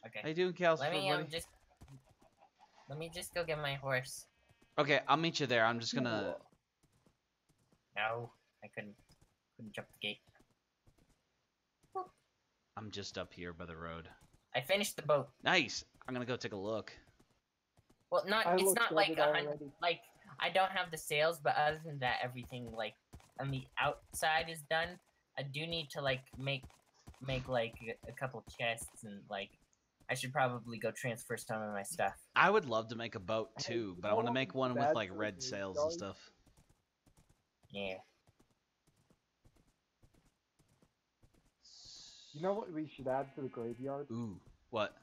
Okay. How you doing, Calcifer, Let me buddy? Let me just go get my horse. Okay, I'll meet you there. I'm just gonna... No, I couldn't jump the gate. I'm just up here by the road. I finished the boat. Nice! I'm gonna go take a look. Well, I it's looked not at like it 100. already. Like I don't have the sails, but other than that, everything like on the outside is done. I do need to like make like a couple chests and like I should probably go transfer some of my stuff. I would love to make a boat Hey, too, you but I know want to what make would one be with bad like for red you, sails and guys? stuff. Yeah. You know what we should add to the graveyard? Ooh, what?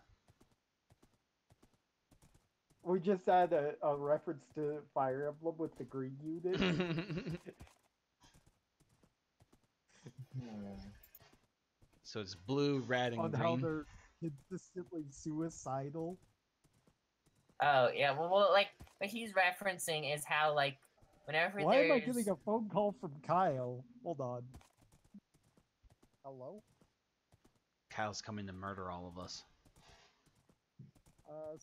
We just add a reference to Fire Emblem with the green unit. So it's blue, red, and on how green. they're consistently suicidal. Oh yeah. Well, like what he's referencing is how like whenever Why am I there's getting a phone call from Kyle? Hold on. Hello? Kyle's coming to murder all of us.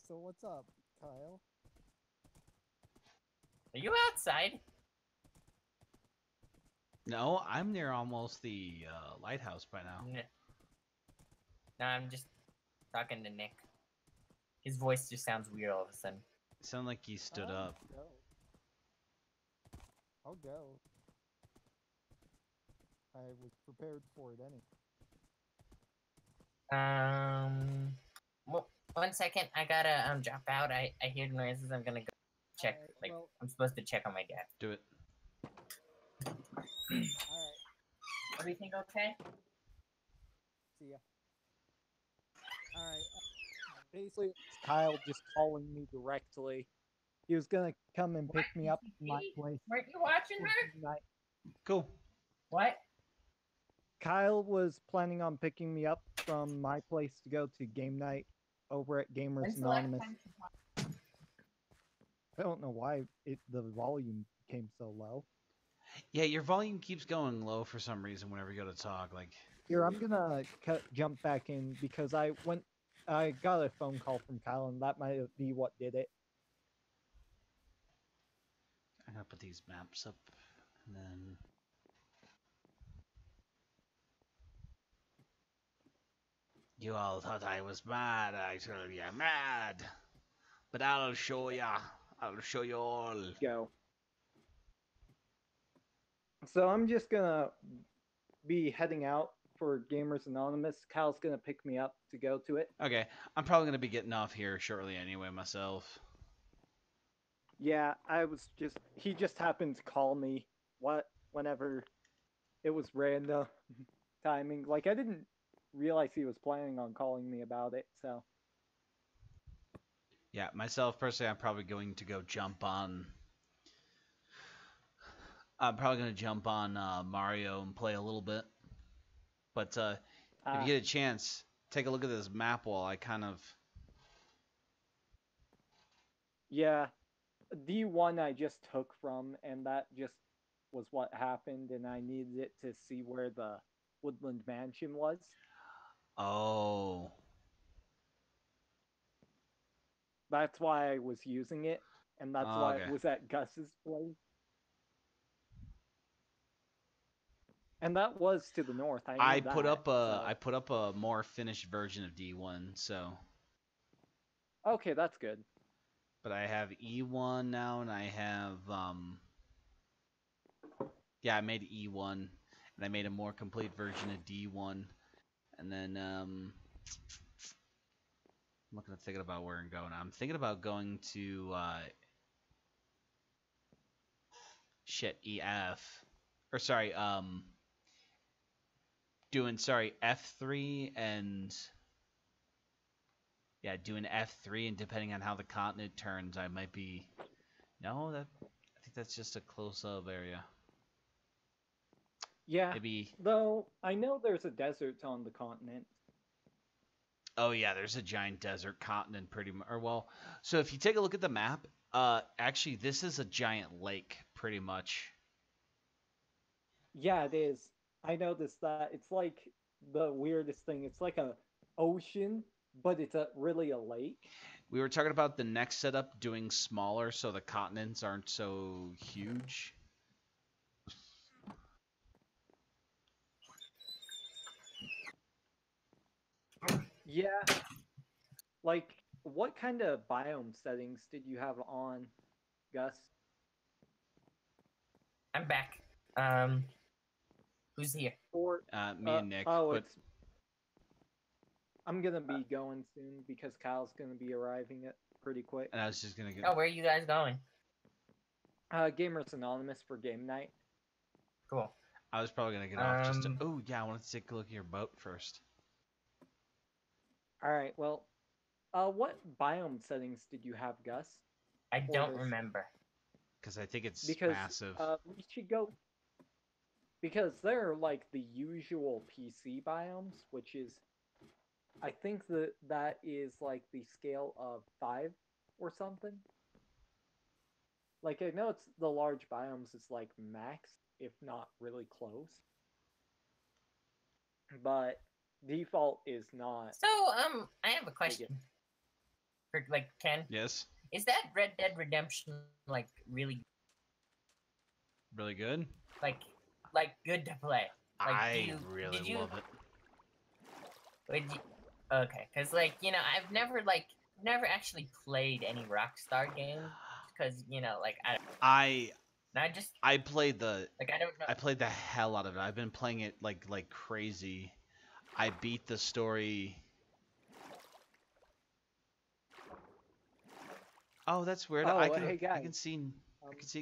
So what's up, Kyle? Are you outside? No, I'm near almost the lighthouse by now. No, I'm just talking to Nick. His voice just sounds weird all of a sudden. It sounded like he stood up. Go. I'll go. I was prepared for it anyway. Well, 1 second. I gotta drop out. I hear noises. I'm gonna go check. Alright, Like well- I'm supposed to check on my dad. Do it. Alright, Everything okay? see ya. Alright. Basically, it's Kyle just calling me directly. He was gonna come and pick me up from my place. Weren't you watching her? Cool. What? Kyle was planning on picking me up from from my place to go to game night over at Gamers When's the last Anonymous. time you talked? I don't know why the volume came so low. Yeah, your volume keeps going low for some reason whenever you go to talk. Like, Here, I'm gonna jump back in because I got a phone call from Kyle, and that might be what did it. I'm gonna put these maps up, and then you all thought I was mad. Actually, I'm mad, but I'll show ya. I'll show you all. Go. So I'm just gonna be heading out for Gamers Anonymous. Kyle's gonna pick me up to go to it. Okay, I'm probably gonna be getting off here shortly anyway myself. Yeah, he just happened to call me whenever it was random timing. Like I didn't realize he was planning on calling me about it, so Yeah, myself personally, I'm probably going to go jump on. I'm probably gonna jump on Mario and play a little bit. But if you get a chance, take a look at this map wall. I kind of. yeah, D1 I just took from, and that just was what happened, and I needed it to see where the Woodland Mansion was. Oh. That's why I was using it, and that's Oh, why okay. it was at Gus's place. And that was to the north. I put up a more finished version of D1, so. Okay, that's good. But I have E1 now, and I have yeah, I made E1, and I made a more complete version of D1, and then I'm thinking about where I'm going. I'm thinking about going to EF, or sorry, doing F3 and. Yeah, doing F3, and depending on how the continent turns, I might be. No, I think that's just a close-up area. Yeah. Maybe. Though I know there's a desert on the continent. Oh yeah, there's a giant desert continent, pretty much. Or well, so if you take a look at the map, actually this is a giant lake, pretty much. Yeah, it is. I noticed that. It's like the weirdest thing. It's like a ocean, but it's really a lake. We were talking about the next setup doing smaller so the continents aren't so huge. Yeah. Like, what kind of biome settings did you have on, Gus? I'm back. Who's here? Or Me and Nick. oh, but... I'm gonna be going soon because Kyle's gonna be arriving it pretty quick. And I was just gonna get. Oh, where are you guys going? Gamers Anonymous for game night. Cool. I was probably gonna get off just to. Oh yeah, I wanted to take a look at your boat first. All right. Well, what biome settings did you have, Gus? I don't remember. Because I think it's because, massive. We should go. Because they're like the usual PC biomes, which is, I think that is like the scale of 5 or something. Like I know it's the large biomes is like max, if not really close. But default is not. So, I have a question. For, like, Ken? Yes? Is that Red Dead Redemption, like, really good? Like good to play? Like, I really love it. Okay, because, like, you know, I've never actually played any Rockstar games, because, you know, like, I played the... Like, I don't know. I played the hell out of it. I've been playing it, like crazy. I beat the story... Oh, that's weird. Oh, I can see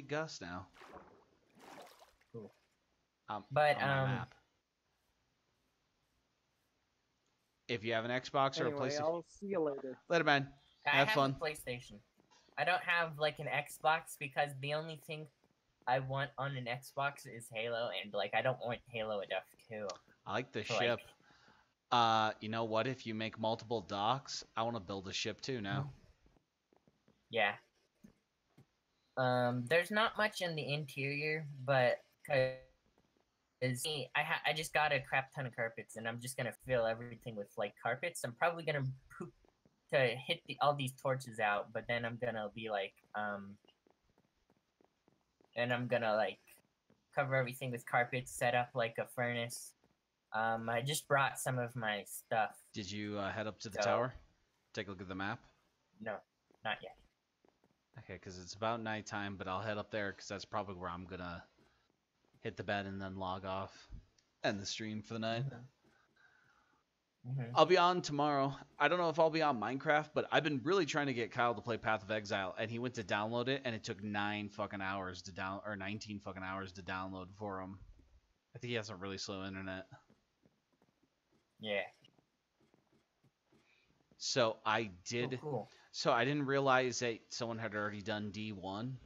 Gus now. Cool. But on my map. If you have an Xbox or a PlayStation, I'll see you later. Later, man. Have fun. A PlayStation. I don't have like an Xbox because the only thing I want on an Xbox is Halo, and like I don't want Halo enough too. I like the So, ship. You know what? If you make multiple docks, I want to build a ship too now. Yeah. There's not much in the interior, but I just got a crap ton of carpets, and I'm just gonna fill everything with like carpets. I'm probably gonna poop to hit all these torches out, but then I'm gonna be like and I'm gonna like cover everything with carpets, set up like a furnace. I just brought some of my stuff. Did you head up to the So- tower? Take a look at the map. No, not yet. Okay, because it's about nighttime, but I'll head up there because that's probably where I'm gonna hit the bed and then log off, end the stream for the night. Mhm. I'll be on tomorrow. I don't know if I'll be on Minecraft, but I've been really trying to get Kyle to play Path of Exile, and he went to download it, and it took 19 fucking hours to download for him. I think he has a really slow internet. Yeah. So I Oh, did. cool. So I didn't realize that someone had already done D1.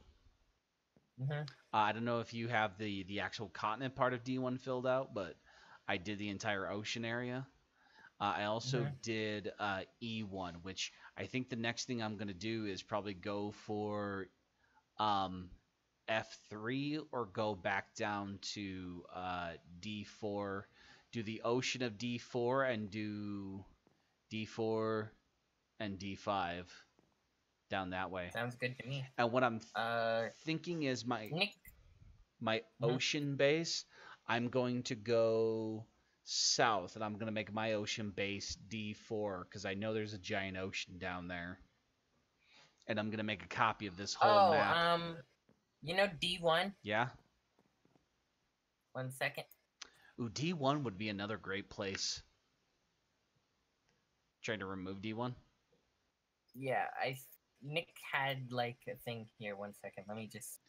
Mhm. I don't know if you have the actual continent part of D1 filled out, but I did the entire ocean area. I also did E1, which I think the next thing I'm going to do is probably go for F3 or go back down to D4, do the ocean of D4 and do D4 and D5 down that way. Sounds good to me. And what I'm Uh, thinking is my Nick. ocean base, I'm going to go south, and I'm going to make my ocean base D4 because I know there's a giant ocean down there. And I'm going to make a copy of this whole map. You know D1? Yeah? 1 second. Ooh, D1 would be another great place. Trying to remove D1? Yeah, Nick had like a thing here. 1 second. Let me just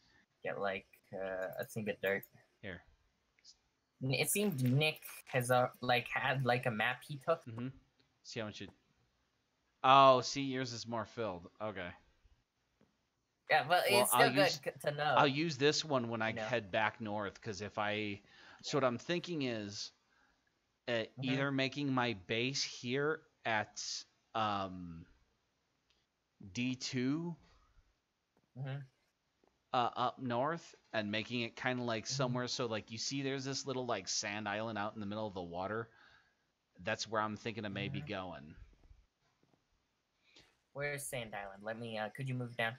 get like a thing of dirt. Here. It seemed Nick has like had like a map he took. Mm-hmm. See how much it... Oh, see, yours is more filled. Okay. Yeah, but Well, it's still good to know. I'll use this one when I know. head back north, because if I... So what I'm thinking is either making my base here at D2 up north and making it kind of like somewhere. So like you see there's this little like sand island out in the middle of the water. That's where I'm thinking of maybe going. Where's Sand Island? Let me, could you move down?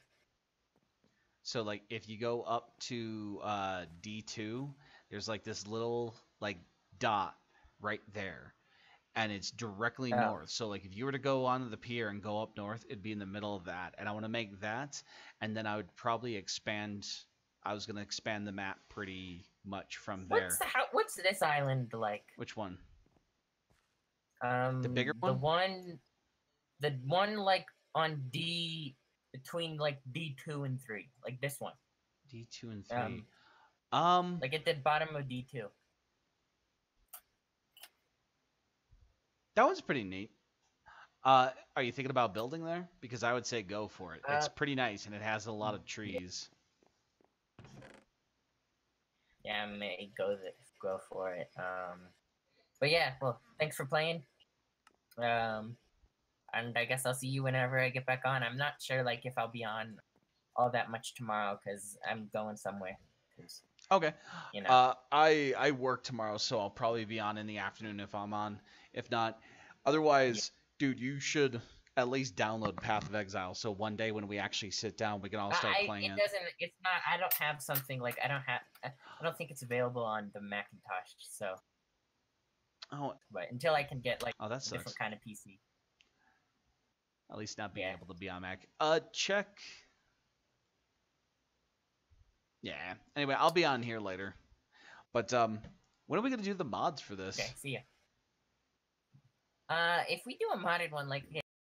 So like if you go up to D2, there's like this little like dot right there. And it's directly north. So like if you were to go onto the pier and go up north, it'd be in the middle of that. And I want to make that, and then I would probably expand. I was gonna expand the map pretty much from there. What's this island like? Which one? The bigger one? The one like on D between like D2 and 3, like this one. D2 and 3. Like at the bottom of D2. That was pretty neat. Are you thinking about building there? Because I would say go for it. It's pretty nice, and it has a lot of trees. Yeah, I may go for it. But yeah, well, thanks for playing. And I guess I'll see you whenever I get back on. I'm not sure like if I'll be on all that much tomorrow because I'm going somewhere. Okay. You know. I work tomorrow, so I'll probably be on in the afternoon if I'm on. If not, otherwise, dude, you should at least download Path of Exile. So one day when we actually sit down, we can all start playing it. It's not. I don't have something like I don't think it's available on the Macintosh. So. Oh. But until I can get like that a sucks. different kind of PC. At least not being able to be on Mac. Check. Yeah. Anyway, I'll be on here later. But when are we gonna do the mods for this? Okay. See ya. If we do a modded one like